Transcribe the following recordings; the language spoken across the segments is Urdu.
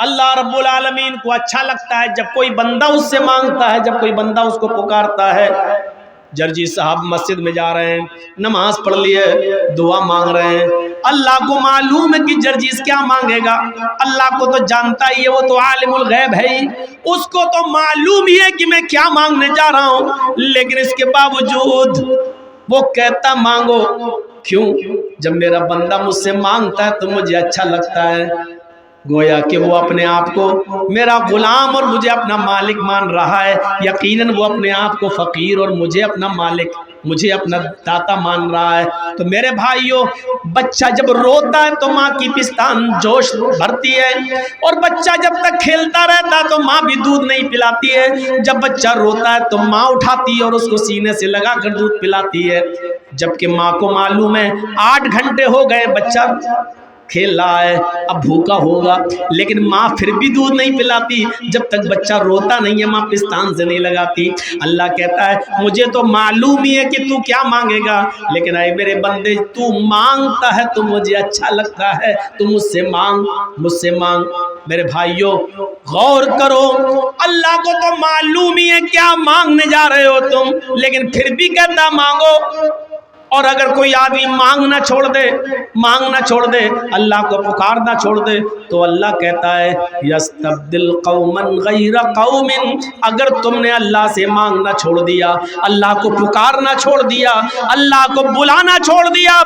اللہ رب العالمین کو اچھا لگتا ہے جب کوئی بندہ اس سے مانگتا ہے، جب کوئی بندہ اس کو پکارتا ہے۔ جرجی صاحب مسجد میں جا رہے ہیں، نماز پڑھ لیے، دعا مانگ رہے ہیں، اللہ کو معلوم ہے کہ جرجیز کیا مانگے گا، اللہ کو تو جانتا ہی ہے، وہ تو عالم الغیب ہے ہی، اس کو تو معلوم ہی ہے کہ میں کیا مانگنے جا رہا ہوں، لیکن اس کے باوجود وہ کہتا مانگو۔ کیوں؟ جب میرا بندہ مجھ سے مانگتا ہے تو مجھے اچھا لگتا ہے، گویا کہ وہ اپنے آپ کو میرا غلام اور مجھے اپنا مالک مان رہا ہے، یقیناً وہ اپنے آپ کو فقیر اور مجھے اپنا مالک، مجھے اپنا داتا مان رہا ہے۔ تو میرے بھائیوں، بچہ جب روتا ہے تو ماں کی پستان جوش بھرتی ہے، اور بچہ جب تک کھیلتا رہتا ہے تو ماں بھی دودھ نہیں پلاتی ہے، جب بچہ روتا ہے تو ماں اٹھاتی ہے اور اس کو سینے سے لگا کر دودھ پلاتی ہے، جبکہ ماں کو معلوم ہے 8 گھنٹے ہو گئے بچہ کھیل رہا ہے، اب بھوکا ہوگا، لیکن ماں پھر بھی دودھ نہیں پلاتی جب تک بچہ روتا نہیں ہے، ماں پستان سے نہیں لگاتی۔ اللہ کہتا ہے مجھے تو معلوم ہی ہے کہ تو کیا مانگے گا، لیکن اے میرے بندے تو مانگتا ہے تو مجھے اچھا لگتا ہے، تو مجھ سے مانگ، مجھ سے مانگ۔ میرے بھائیوں غور کرو، اللہ کو تو معلوم ہی ہے کیا مانگنے جا رہے ہو تم، لیکن پھر بھی کہتا مانگو۔ اور اگر کوئی آدمی مانگنا چھوڑ دے، مانگنا چھوڑ دے، اللہ کو پکارنا چھوڑ دے، تو اللہ کہتا ہے یستبدل قوما غیر قوم، اگر تم نے اللہ سے مانگنا چھوڑ دیا، اللہ کو پکارنا چھوڑ دیا، اللہ کو بلانا چھوڑ دیا،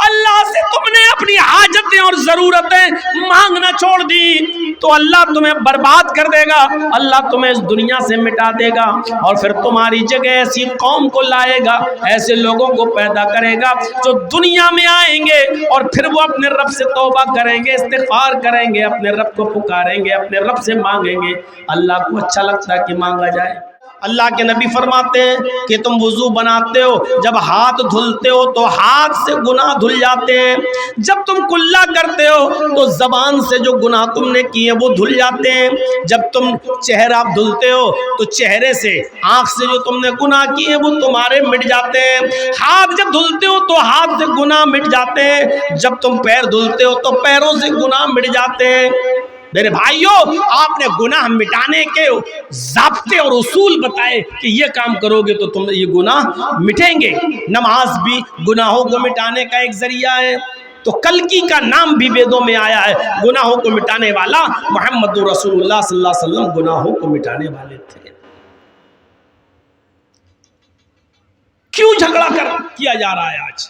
اللہ سے تم نے اپنی حاجتیں اور ضرورتیں مانگنا چھوڑ دی، تو اللہ تمہیں برباد کر دے گا، اللہ تمہیں اس دنیا سے مٹا دے گا، اور پھر تمہاری جگہ ایسی قوم کو لائے گا، ایسے لوگوں کو پیدا کرے گا جو دنیا میں آئیں گے اور پھر وہ اپنے رب سے توبہ کریں گے، استغفار کریں گے، اپنے رب کو پکاریں گے، اپنے رب سے مانگیں گے۔ اللہ کو اچھا لگتا ہے کہ مانگا جائے۔ اللہ کے نبی فرماتے ہیں کہ تم وضو بناتے ہو، جب ہاتھ دھلتے ہو تو ہاتھ سے گناہ دھل جاتے ہیں، جب تم کلا کرتے ہو تو زبان سے جو گناہ تم نے کیے وہ دھل جاتے ہیں، جب تم چہرہ دھلتے ہو تو چہرے سے، آنکھ سے جو تم نے گناہ کیے وہ تمہارے مٹ جاتے ہیں، ہاتھ جب دھلتے ہو تو ہاتھ سے گناہ مٹ جاتے ہیں، جب تم پیر دھلتے ہو تو پیروں سے گناہ مٹ جاتے ہیں۔ میرے بھائیوں، آپ نے گناہ مٹانے کے ضابطے اور اصول بتائے کہ یہ کام کرو گے تو تم یہ گناہ مٹیں گے۔ نماز بھی گناہوں کو مٹانے کا ایک ذریعہ ہے، تو کلکی کا نام بھی ویدوں میں آیا ہے، گناہوں کو مٹانے والا محمد رسول اللہ صلی اللہ علیہ وسلم گناہوں کو مٹانے والے تھے۔ کیوں جھگڑا کیا جا رہا ہے آج؟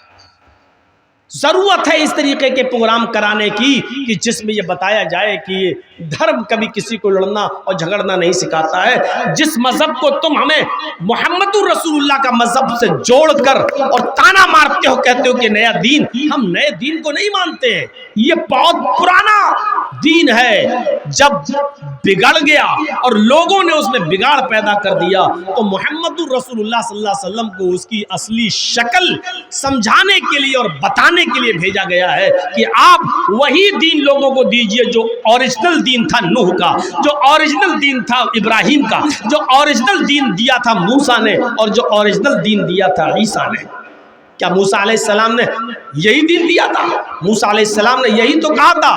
ضرورت ہے اس طریقے کے پروگرام کرانے کی کہ جس میں یہ بتایا جائے کہ یہ دھرم کبھی کسی کو لڑنا اور جھگڑنا نہیں سکھاتا ہے۔ جس مذہب کو تم ہمیں محمد رسول اللہ کا مذہب سے جوڑ کر اور تانا مارتے ہو، کہتے ہو کہ نیا دین، ہم نئے دین کو نہیں مانتے ہیں، یہ بہت پرانا دین ہے۔ جب بگڑ گیا اور لوگوں نے اس میں بگاڑ پیدا کر دیا تو محمد رسول اللہ صلی اللہ علیہ وسلم کو اس کی اصلی شکل سمجھانے کے لیے اور بتانے کے لیے بھیجا گیا ہے کہ آپ وہی دین لوگوں کو دیجئے جو اوریجنل دین تھا نوح کا، جو اوریجنل دین تھا ابراہیم کا، جو اوریجنل دین دیا تھا موسیٰ نے، اور جو اوریجنل دین دیا تھا عیسیٰ نے۔ کیا موسیٰ علیہ السلام نے یہی دین دیا تھا؟ موسیٰ علیہ السلام نے یہی تو کہا تھا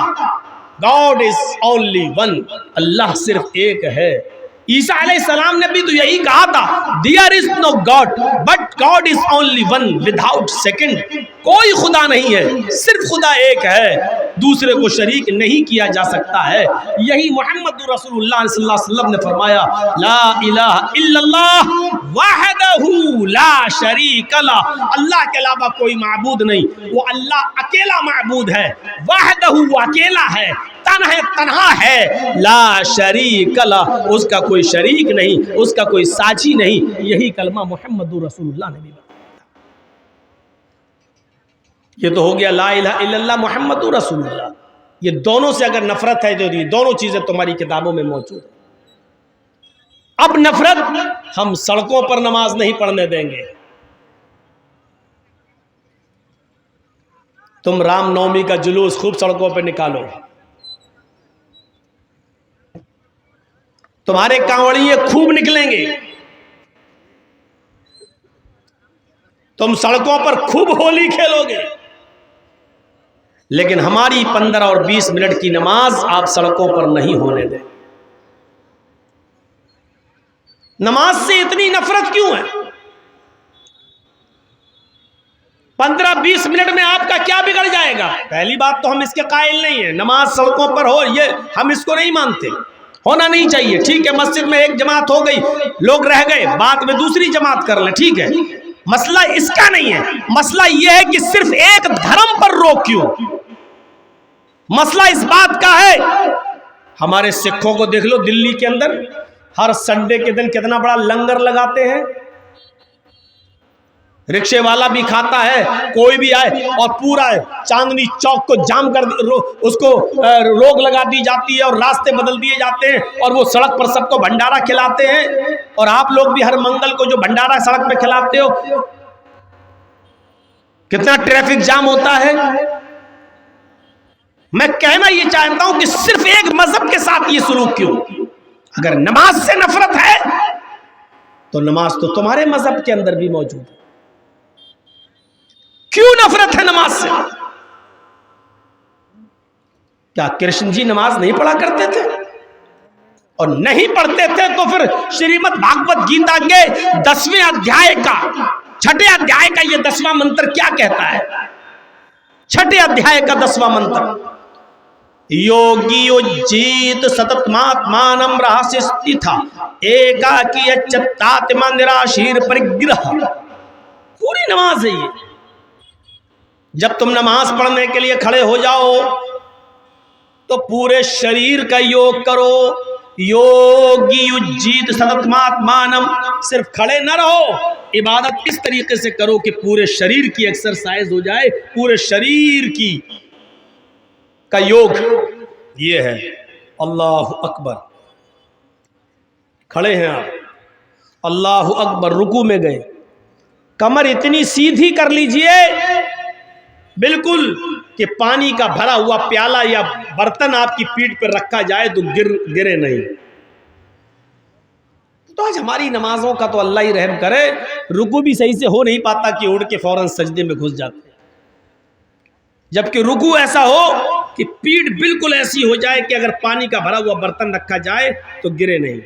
God is only one، اللہ صرف ایک ہے۔ عیسیٰ علیہ السلام نے بھی تو یہی کہا تھا There is no God but God is only one without second، کوئی خدا نہیں ہے، صرف خدا ایک ہے، دوسرے کو شریک نہیں کیا جا سکتا ہے۔ یہی محمد رسول اللہ صلی اللہ علیہ وسلم نے فرمایا لا الہ الا اللہ وحدہ لا شریک لہ، اللہ کے علاوہ کوئی معبود نہیں، وہ اللہ اکیلا معبود ہے، وحدہ وہ اکیلا ہے، تنہا ہے، لا شریک لہ اس کا کوئی شریک نہیں، اس کا کوئی ساجی نہیں۔ یہی کلمہ محمد رسول اللہ نے بھی بتایا۔ یہ تو ہو گیا لا الہ الا اللہ محمد رسول اللہ۔ یہ دونوں سے اگر نفرت ہے تو یہ دونوں چیزیں تمہاری کتابوں میں موجود ہیں۔ اب نفرت، ہم سڑکوں پر نماز نہیں پڑھنے دیں گے۔ تم رام نومی کا جلوس خوب سڑکوں پہ نکالو، تمہارے کانوڑیے خوب نکلیں گے، تم سڑکوں پر خوب ہولی کھیلو گے، لیکن ہماری 15 اور 20 منٹ کی نماز آپ سڑکوں پر نہیں ہونے دیں۔ نماز سے اتنی نفرت کیوں ہے؟ 15-20 منٹ میں آپ کا کیا بگڑ جائے گا؟ پہلی بات تو ہم اس کے قائل نہیں ہیں، نماز سڑکوں پر ہو یہ ہم اس کو نہیں مانتے، ہونا نہیں چاہیے۔ ٹھیک ہے، مسجد میں ایک جماعت ہو گئی، لوگ رہ گئے، بعد میں دوسری جماعت کر لیں، ٹھیک ہے، مسئلہ اس کا نہیں ہے۔ مسئلہ یہ ہے کہ صرف ایک دھرم پر روک کیوں؟ مسئلہ اس بات کا ہے، ہمارے سکھوں کو دیکھ لو، دلی کے اندر ہر سنڈے کے دن کتنا بڑا لنگر لگاتے ہیں، رکشے والا بھی کھاتا ہے، کوئی بھی آئے، اور پورا چاندنی چوک کو جام کر اس کو روک لگا دی جاتی ہے اور راستے بدل دیے جاتے ہیں، اور وہ سڑک پر سب کو بھنڈارا کھلاتے ہیں، اور آپ لوگ بھی ہر منگل کو جو بھنڈارا سڑک پہ کھلاتے ہو، کتنا ٹریفک جام ہوتا ہے۔ میں کہنا یہ چاہتا ہوں کہ صرف ایک مذہب کے ساتھ یہ سلوک کیوں؟ اگر نماز سے نفرت ہے تو نماز تو تمہارے مذہب کے اندر بھی موجود ہے، کیوں نفرت ہے نماز سے؟ کیا کرشن جی نماز نہیں پڑھا کرتے تھے؟ اور نہیں پڑھتے تھے تو پھر شریمد بھاگوت گیتا کے 10ویں ادھیائے کا 6 ادھیائے کا یہ 10واں منتر کیا کہتا ہے؟ 6 ادھیائے کا 10واں منتر، یوگی اجیت ستتماتمانم رہاسیہ ستھا ایکاکی اچتاتما نراشیر پریگرہ۔ پوری نماز ہے یہ۔ جب تم نماز پڑھنے کے لیے کھڑے ہو جاؤ تو پورے شریر کا یوگ کرو، یوگی اجیت ستتماتمانم، صرف کھڑے نہ رہو، عبادت اس طریقے سے کرو کہ پورے شریر کی ایکسرسائز ہو جائے، پورے شریر کی کا یوگ یہ ہے۔ اللہ اکبر، کھڑے ہیں آپ، اللہ اکبر، رکوع میں گئے، کمر اتنی سیدھی کر لیجئے بالکل کہ پانی کا بھرا ہوا پیالہ یا برتن آپ کی پیٹھ پر رکھا جائے تو گرے نہیں۔ تو آج ہماری نمازوں کا تو اللہ ہی رحم کرے، رکوع بھی صحیح سے ہو نہیں پاتا کہ اڑ کے فوراً سجدے میں گھس جاتے ہیں، جبکہ رکوع ایسا ہو کہ پیٹھ بالکل ایسی ہو جائے کہ اگر پانی کا بھرا ہوا برتن رکھا جائے تو گرے نہیں۔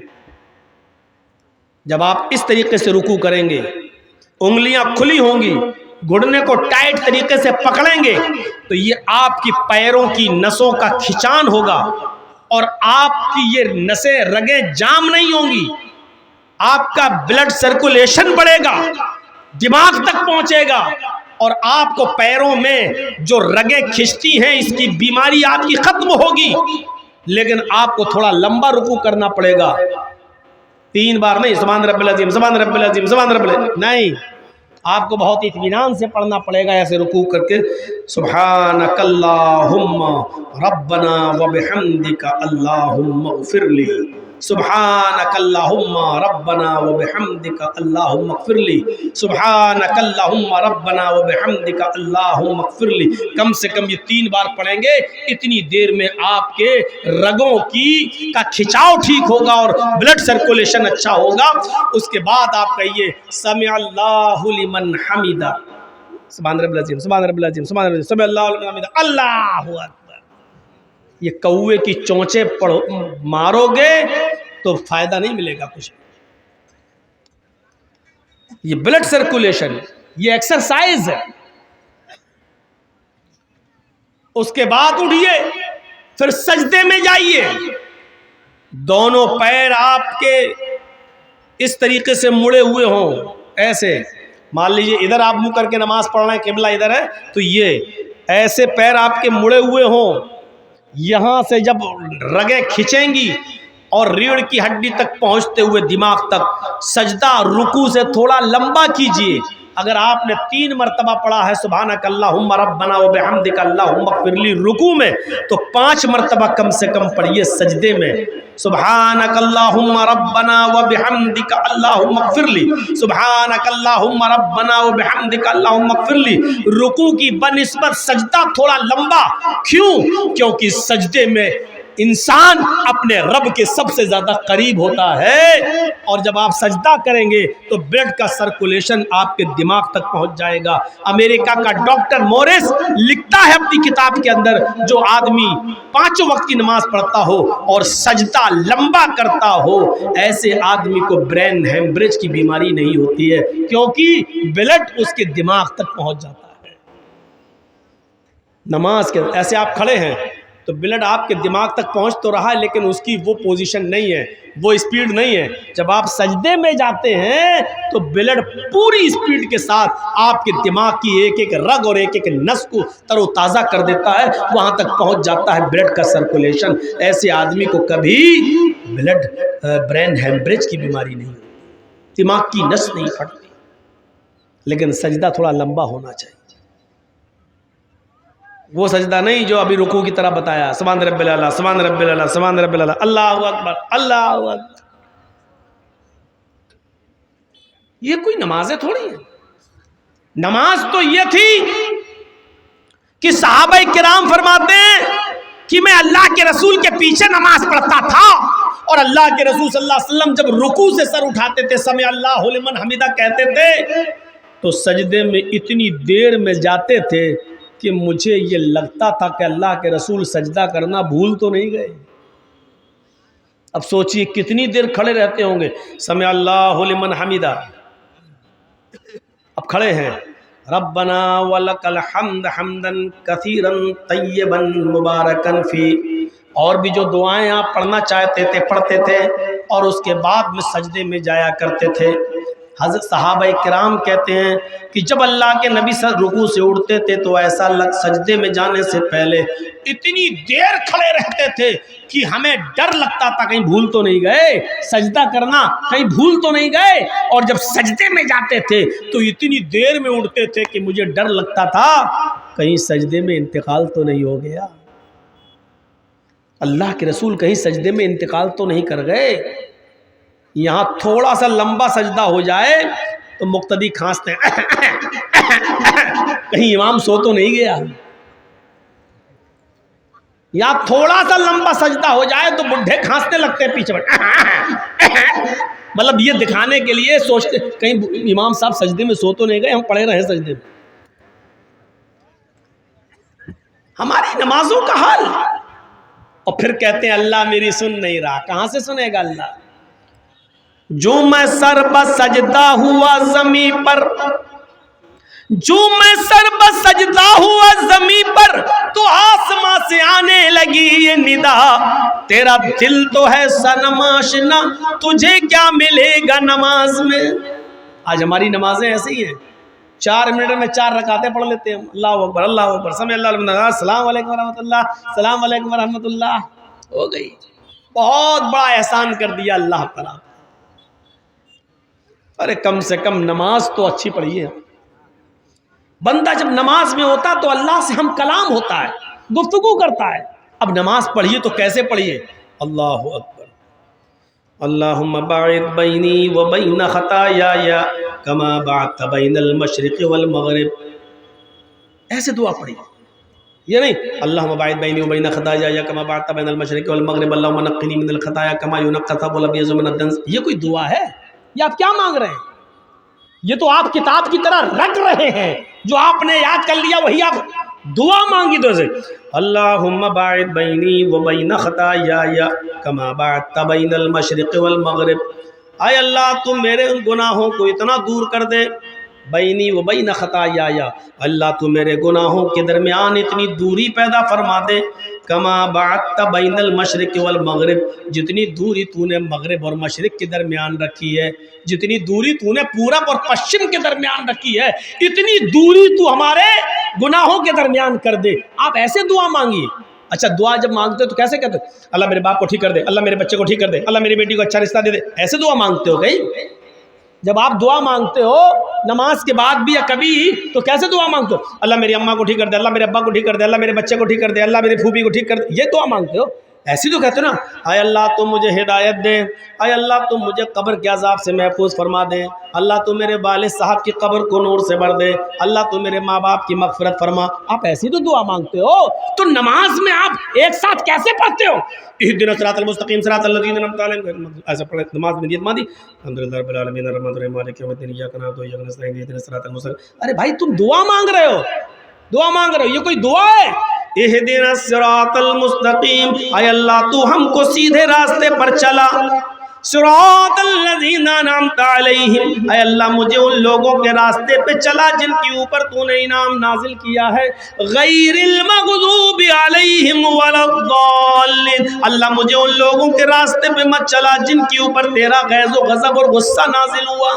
جب آپ اس طریقے سے رکوع کریں گے، انگلیاں کھلی ہوں گی، گھٹنے کو ٹائٹ طریقے سے پکڑیں گے، تو یہ آپ کی پیروں کی نسوں کا کھچان ہوگا، اور آپ کی یہ نسیں رگیں جام نہیں ہوں گی، آپ کا بلڈ سرکولیشن بڑھے گا، دماغ تک پہنچے گا، اور آپ کو پیروں میں جو رگیں کھچتی ہیں اس کی بیماری آپ کی ختم ہوگی۔ لیکن آپ کو تھوڑا لمبا رکوع کرنا پڑے گا، 3 بار نہیں، سبحان رب العظیم، سبحان رب العظیم، سبحان رب العظیم نہیں، آپ کو بہت اطمینان سے پڑھنا پڑے گا، ایسے رکوع کر کے سبحانک اللہم ربنا وبحمدک اللہم اغفر لی، سبحانک اللہم ربنا وبحمدک اللہم اغفر لی، سبحانک اللہم ربنا وبحمدک اللہم اغفر لی۔ کم سے کم یہ 3 بار پڑھیں گے، اتنی دیر میں آپ کے رگوں کا کھچاؤ ٹھیک ہوگا اور بلڈ سرکولیشن اچھا ہوگا۔ اس کے بعد آپ کہیے سمع اللہ لمن حمدہ، سبحان رب العظیم، سبحان رب العظیم، سبحان رب العظیم، سمع اللہ لمن حمدہ، اللہ اکبر۔ یہ کوے کی چونچے مارو گے تو فائدہ نہیں ملے گا کچھ۔ یہ بلڈ سرکولیشن، یہ ایکسرسائز ہے۔ اس کے بعد اٹھیے، پھر سجدے میں جائیے، دونوں پیر آپ کے اس طریقے سے مڑے ہوئے ہوں، ایسے مان لیجئے ادھر آپ منہ کر کے نماز پڑھ رہے ہیں، قبلہ ادھر ہے، تو یہ ایسے پیر آپ کے مڑے ہوئے ہوں، یہاں سے جب رگیں کھچیں گی اور ریڑھ کی ہڈی تک پہنچتے ہوئے دماغ تک، سجدہ رکوع سے تھوڑا لمبا کیجئے۔ اگر آپ نے 3 مرتبہ پڑھا ہے سبحانک اللہم ربنا وبحمدک اللہم اغفر لی رکوع میں، تو 5 مرتبہ کم سے کم پڑھیے سجدے میں، سبحانک اللہم ربنا وبحمدک اللہم اغفر لی، سبحانک اللہم ربنا وبحمدک اللہم اغفر لی۔ رکوع کی بنسبت سجدہ تھوڑا لمبا، کیوں؟ کیونکہ سجدے میں انسان اپنے رب کے سب سے زیادہ قریب ہوتا ہے، اور جب آپ سجدہ کریں گے تو بلڈ کا سرکولیشن آپ کے دماغ تک پہنچ جائے گا۔ امریکہ کا ڈاکٹر مورس لکھتا ہے اپنی کتاب کے اندر، جو آدمی 5 وقت کی نماز پڑھتا ہو اور سجدہ لمبا کرتا ہو، ایسے آدمی کو برین ہیمبریج کی بیماری نہیں ہوتی ہے، کیونکہ بلڈ اس کے دماغ تک پہنچ جاتا ہے۔ نماز کے ایسے آپ کھڑے ہیں تو بلڈ آپ کے دماغ تک پہنچ تو رہا ہے، لیکن اس کی وہ پوزیشن نہیں ہے، وہ اسپیڈ نہیں ہے۔ جب آپ سجدے میں جاتے ہیں تو بلڈ پوری اسپیڈ کے ساتھ آپ کے دماغ کی ایک ایک رگ اور ایک ایک نس کو تر و تازہ کر دیتا ہے، وہاں تک پہنچ جاتا ہے بلڈ کا سرکولیشن۔ ایسے آدمی کو کبھی برین ہیمبریج کی بیماری نہیں ہوتی، دماغ کی نس نہیں پھٹتی۔ لیکن سجدہ تھوڑا لمبا ہونا چاہیے، وہ سجدہ نہیں جو ابھی رکوع کی طرح بتایا، سبحان رب العلیٰ، سبحان رب العلیٰ، سبحان رب العلیٰ، اللہ اکبر، اللہ اکبر۔ یہ کوئی نمازیں تھوڑی ہیں۔ نماز تو یہ تھی کہ صحابہ کرام فرماتے ہیں کہ میں اللہ کے رسول کے پیچھے نماز پڑھتا تھا، اور اللہ کے رسول صلی اللہ علیہ وسلم جب رکوع سے سر اٹھاتے تھے، سمع اللہ لمن حمدہ کہتے تھے، تو سجدے میں اتنی دیر میں جاتے تھے کہ مجھے یہ لگتا تھا کہ اللہ کے رسول سجدہ کرنا بھول تو نہیں گئے۔ اب سوچئے کتنی دیر کھڑے رہتے ہوں گے، سمع اللہ لمن حمدہ، اب کھڑے ہیں، ربنا ولک الحمد حمدا کثیرا طیبا مبارکا فی، اور بھی جو دعائیں آپ پڑھنا چاہتے تھے پڑھتے تھے، اور اس کے بعد میں سجدے میں جایا کرتے تھے۔ حضرت صحابہ کرام کہتے ہیں کہ جب اللہ کے نبی رکوع سے اٹھتے تھے تو ایسا سجدے میں جانے سے پہلے اتنی دیر کھڑے رہتے تھے کہ ہمیں ڈر لگتا تھا کہیں بھول تو نہیں گئے سجدہ کرنا، کہیں بھول تو نہیں گئے، اور جب سجدے میں جاتے تھے تو اتنی دیر میں اٹھتے تھے کہ مجھے ڈر لگتا تھا کہیں سجدے میں انتقال تو نہیں ہو گیا، اللہ کے رسول کہیں سجدے میں انتقال تو نہیں کر گئے۔ یہاں تھوڑا سا لمبا سجدہ ہو جائے تو مقتدی کھانستے ہیں، کہیں امام سو تو نہیں گیا۔ یا تھوڑا سا لمبا سجدہ ہو جائے تو بڈھے کھانستے لگتے ہیں پیچھے، مطلب یہ دکھانے کے لیے سوچتے کہیں امام صاحب سجدے میں سو تو نہیں گئے، ہم پڑے رہے سجدے میں۔ ہماری نمازوں کا حال، اور پھر کہتے ہیں اللہ میری سن نہیں رہا، کہاں سے سنے گا اللہ؟ جو میں سر بسجدہ ہوا زمین پر، جو میں سر بسجدہ ہوا زمین پر، تو آسمان سے آنے لگی یہ ندا، تیرا دل تو ہے صنم آشنا، تجھے کیا ملے گا نماز میں۔ آج ہماری نمازیں ایسی ہیں، 4 منٹ میں 4 رکعتیں پڑھ لیتے ہیں، اللہ اکبر اللہ اکبر، سمع اللہ لمن حمدہ، السلام علیکم ورحمۃ اللہ، السلام علیکم ورحمۃ اللہ، ہو گئی۔ بہت بڑا احسان کر دیا اللہ تعالیٰ۔ ارے کم سے کم نماز تو اچھی پڑھیے۔ بندہ جب نماز میں ہوتا تو اللہ سے ہم کلام ہوتا ہے، گفتگو کرتا ہے۔ اب نماز پڑھیے تو کیسے پڑھیے؟ اللہ اکبر، اللہم باعد بینی و بین خطایای کما باعدت بین المشرق والمغرب، ایسے دعا پڑھیے، یہ نہیں اللہم باعد بینی و بین خطایای کما باعدت بین المشرق والمغرب اللہم نقنی من الخطایا کما ینقی الثوب الابیض من الدنس۔ یہ کوئی دعا ہے؟ یہ آپ کیا مانگ رہے ہیں؟ یہ تو آپ کتاب کی طرح رٹ رہے ہیں، جو آپ نے یاد کر لیا وہی آپ دعا مانگی تو سے اللہم باعد بینی و بین خطایای کما باعدت بین المشرق والمغرب، اے اللہ تم میرے ان گناہوں کو اتنا دور کر دے، بینی و بین خطایای، اللہ تو میرے گناہوں کے درمیان اتنی دوری پیدا فرما دے، کما باعدت بین المشرق والمغرب، جتنی دوری تو نے مغرب اور مشرق کے درمیان رکھی ہے، جتنی دوری تو نے پورب اور پشچم کے درمیان رکھی ہے، اتنی دوری تو ہمارے گناہوں کے درمیان کر دے۔ آپ ایسے دعا مانگیے۔ اچھا دعا جب مانگتے ہو تو کیسے کہتے ہو؟ اللہ میرے باپ کو ٹھیک کر دے، اللہ میرے بچے کو ٹھیک کر دے، اللہ میری بیٹی کو اچھا رشتہ دے دے، ایسے دعا مانگتے ہو کہیں؟ جب آپ دعا مانگتے ہو نماز کے بعد بھی یا کبھی تو کیسے دعا مانگتے ہو؟ اللہ میری اماں کو ٹھیک کر دے، اللہ میرے ابا کو ٹھیک کر دے، اللہ میرے بچے کو ٹھیک کر دے، اللہ میری پھوپھی کو ٹھیک کر دے، یہ دعا مانگتے ہو؟ ایسی تو کہتے نا، اے اللہ تم مجھے ہدایت دے، اے اللہ تم مجھے قبر کے عذاب سے محفوظ فرما دے، اللہ تو میرے والد صاحب کی قبر کو نور سے بھر دے، اللہ تو میرے ماں باپ کی مغفرت فرما۔ آپ ایسی تو دعا مانگتے ہو، تو نماز میں آپ ایک ساتھ کیسے پڑھتے ہو؟ اہدنا الصراط المستقیم صراط الذین انعمت علیہم، ایسا پڑھے نماز میں نیت باندھی، الحمدللہ رب العالمین الرحمن الرحیم مالک یوم الدین ایاک نعبد و ایاک نستعین اہدنا الصراط المستقیم۔ ارے بھائی تم دعا مانگ رہے ہو، دعا مانگ رہے ہو، یہ کوئی دعا ہے؟ اہدنا الصراط المستقیم، اے اللہ تو ہم کو سیدھے راستے پر چلا، صراط الذین انعمت علیہم، اے اللہ مجھے ان لوگوں کے راستے پہ چلا جن کے اوپر تو نے انعام نازل کیا ہے، غیر المغضوب علیہم ولا الضالین، اللہ مجھے ان لوگوں کے راستے پہ مت چلا جن کے اوپر تیرا غیظ و غضب اور غصہ نازل ہوا۔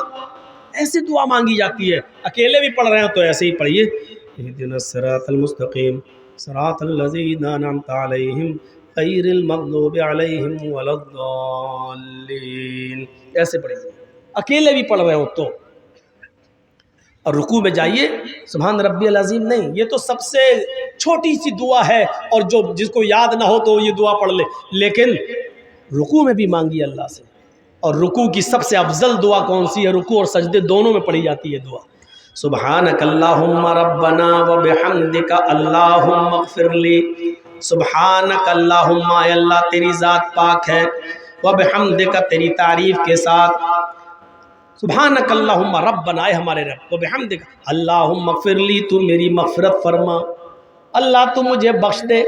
ایسی دعا مانگی جاتی ہے، اکیلے بھی پڑھ رہے ہیں تو ایسے ہی پڑھیے، اہدنا الصراط المستقیم صراط الذین انعمت علیہم غیر المغضوب علیہم ولا الضالین، ایسے پڑھیے، اکیلے بھی پڑھ رہے ہو تو۔ اور رکوع میں جائیے سبحان ربی العظیم نہیں، یہ تو سب سے چھوٹی سی دعا ہے، اور جو جس کو یاد نہ ہو تو یہ دعا پڑھ لے، لیکن رکوع میں بھی مانگی اللہ سے۔ اور رکوع کی سب سے افضل دعا کون سی ہے؟ رکوع اور سجدے دونوں میں پڑھی جاتی ہے دعا، سبحانک اللہم ربنا وبحمدک اللہم اغفر لی، سبحانک اللہم، اے اللہ تیری ذات پاک ہے، وبحمدک تیری تعریف کے ساتھ، سبحانک اللہم ربنا، اے ہمارے رب، وبحمدک اللہم اغفر لی، تو میری مغفرت فرما، اللہ تو مجھے بخش دے۔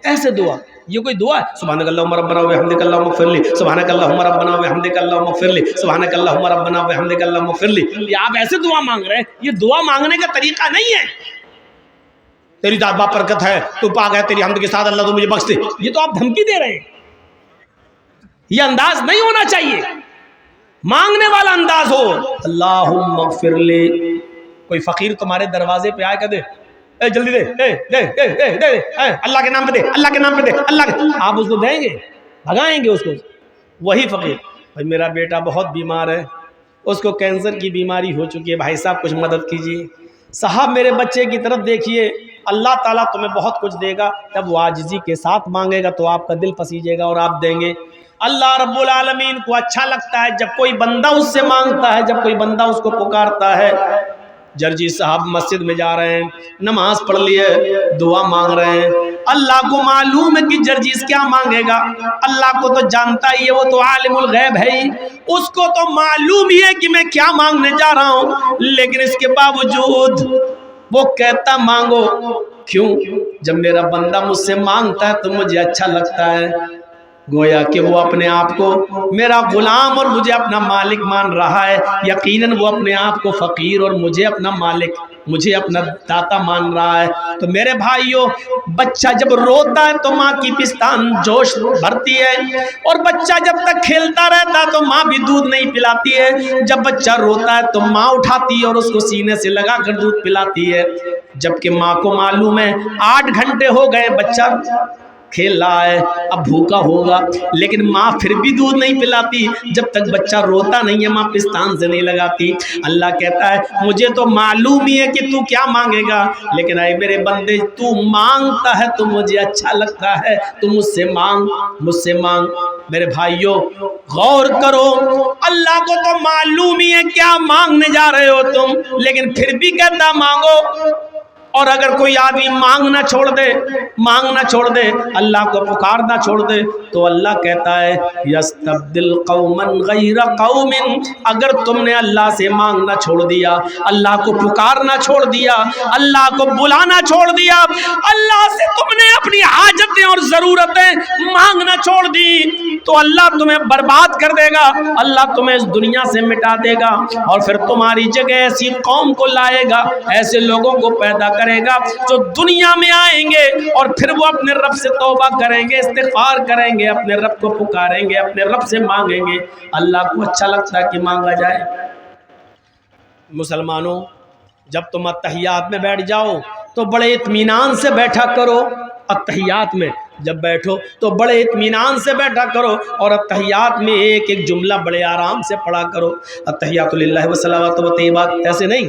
ایسے دعا، یہ کوئی دعا ہے؟ سبحانک اللہم ربنا وبحمدک اللہم اغفر لی، سبحانک اللہم ربنا وبحمدک اللہم اغفر لی، سبحانک اللہم ربنا وبحمدک اللہم اغفر لی۔ یہ آپ ایسے دعا مانگ رہے ہیں، یہ دعا مانگنے کا طریقہ نہیں ہے۔ تیری ذات با برکت ہے، تو پاک ہے، تیری حمد کے ساتھ اللہ تو مجھے بخش دے، یہ تو آپ دھمکی دے رہے ہیں، یہ انداز نہیں ہونا چاہیے۔ مانگنے والا انداز ہو، اللہم اغفر لی۔ کوئی فقیر تمہارے دروازے پہ آئے کہ دے، اے جلدی دے، اے دے دے دے دے دے، اللہ کے نام پہ دے، اللہ کے نام پہ دے، اللہ کے، آپ اس کو دیں گے؟ بھگائیں گے اس کو؟ وہی فقیر، بھائی میرا بیٹا بہت بیمار ہے، اس کو کینسر کی بیماری ہو چکی ہے، بھائی صاحب کچھ مدد کیجیے، صاحب میرے بچے کی طرف دیکھیے، اللہ تعالیٰ تمہیں بہت کچھ دے گا۔ جب وہ عاجزی کے ساتھ مانگے گا تو آپ کا دل پسیجے گا اور آپ دیں گے۔ اللہ رب العالمین کو اچھا لگتا ہے جب کوئی بندہ اس سے مانگتا ہے، جب کوئی بندہ اس کو پکارتا ہے۔ جرجی صاحب مسجد میں جا رہے ہیں، نماز پڑھ لیے، دعا مانگ رہے ہیں، اللہ کو معلوم ہے کہ جرجیز کیا مانگے گا، اللہ کو تو جانتا ہی ہے، وہ تو عالم الغیب ہے ہی، اس کو تو معلوم ہی ہے کہ میں کیا مانگنے جا رہا ہوں، لیکن اس کے باوجود وہ کہتا مانگو۔ کیوں؟ جب میرا بندہ مجھ سے مانگتا ہے تو مجھے اچھا لگتا ہے، گویا کہ وہ اپنے آپ کو میرا غلام اور مجھے اپنا مالک مان رہا ہے، یقیناً وہ اپنے آپ کو فقیر اور مجھے اپنا مالک، مجھے اپنا داتا مان رہا ہے۔ تو میرے بھائیوں، بچہ جب روتا ہے تو ماں کی پستان جوش بھرتی ہے، اور بچہ جب تک کھیلتا رہتا ہے تو ماں بھی دودھ نہیں پلاتی ہے، جب بچہ روتا ہے تو ماں اٹھاتی ہے اور اس کو سینے سے لگا کر دودھ پلاتی ہے، جبکہ ماں کو معلوم ہے 8 گھنٹے ہو گئے بچہ کھیل رہا ہے، اب بھوکا ہوگا، لیکن ماں پھر بھی دودھ نہیں پلاتی جب تک بچہ روتا نہیں ہے، ماں پستان سے نہیں لگاتی۔ اللہ کہتا ہے مجھے تو معلوم ہی ہے کہ تو کیا مانگے گا، لیکن اے میرے بندے تو مانگتا ہے تو مجھے اچھا لگتا ہے، تو مجھ سے مانگ، مجھ سے مانگ۔ میرے بھائیوں غور کرو، اللہ کو تو معلوم ہی ہے کیا مانگنے جا رہے ہو تم، لیکن پھر بھی کہتا مانگو۔ اور اگر کوئی آدمی مانگنا چھوڑ دے، مانگنا چھوڑ دے، اللہ کو پکارنا چھوڑ دے، تو اللہ کہتا ہے یستبدل قوما غیر قوم، اگر تم نے اللہ سے مانگنا چھوڑ دیا، اللہ کو پکارنا چھوڑ دیا، اللہ کو بلانا چھوڑ دیا، اللہ سے تم نے اپنی حاجتیں اور ضرورتیں مانگنا چھوڑ دی، تو اللہ تمہیں برباد کر دے گا، اللہ تمہیں اس دنیا سے مٹا دے گا، اور پھر تمہاری جگہ ایسی قوم کو لائے گا، ایسے لوگوں کو پیدا کرے گا جو دنیا میں آئیں گے اور پھر وہ اپنے رب سے توبہ کریں گے، استغفار کریں گے، اپنے رب کو پکاریں گے، اپنے رب سے مانگیں گے۔ اللہ کو اچھا لگتا ہے کہ مانگا جائے۔ مسلمانوں، جب تم اتحیات میں بیٹھ جاؤ تو بڑے اطمینان سے بیٹھا کرو، اتحیات میں جب بیٹھو تو بڑے اطمینان سے بیٹھا کرو، اور اتحیات میں ایک ایک جملہ بڑے آرام سے پڑھا کرو، اتحیات للہ والصلوات والطیبات، ایسے نہیں،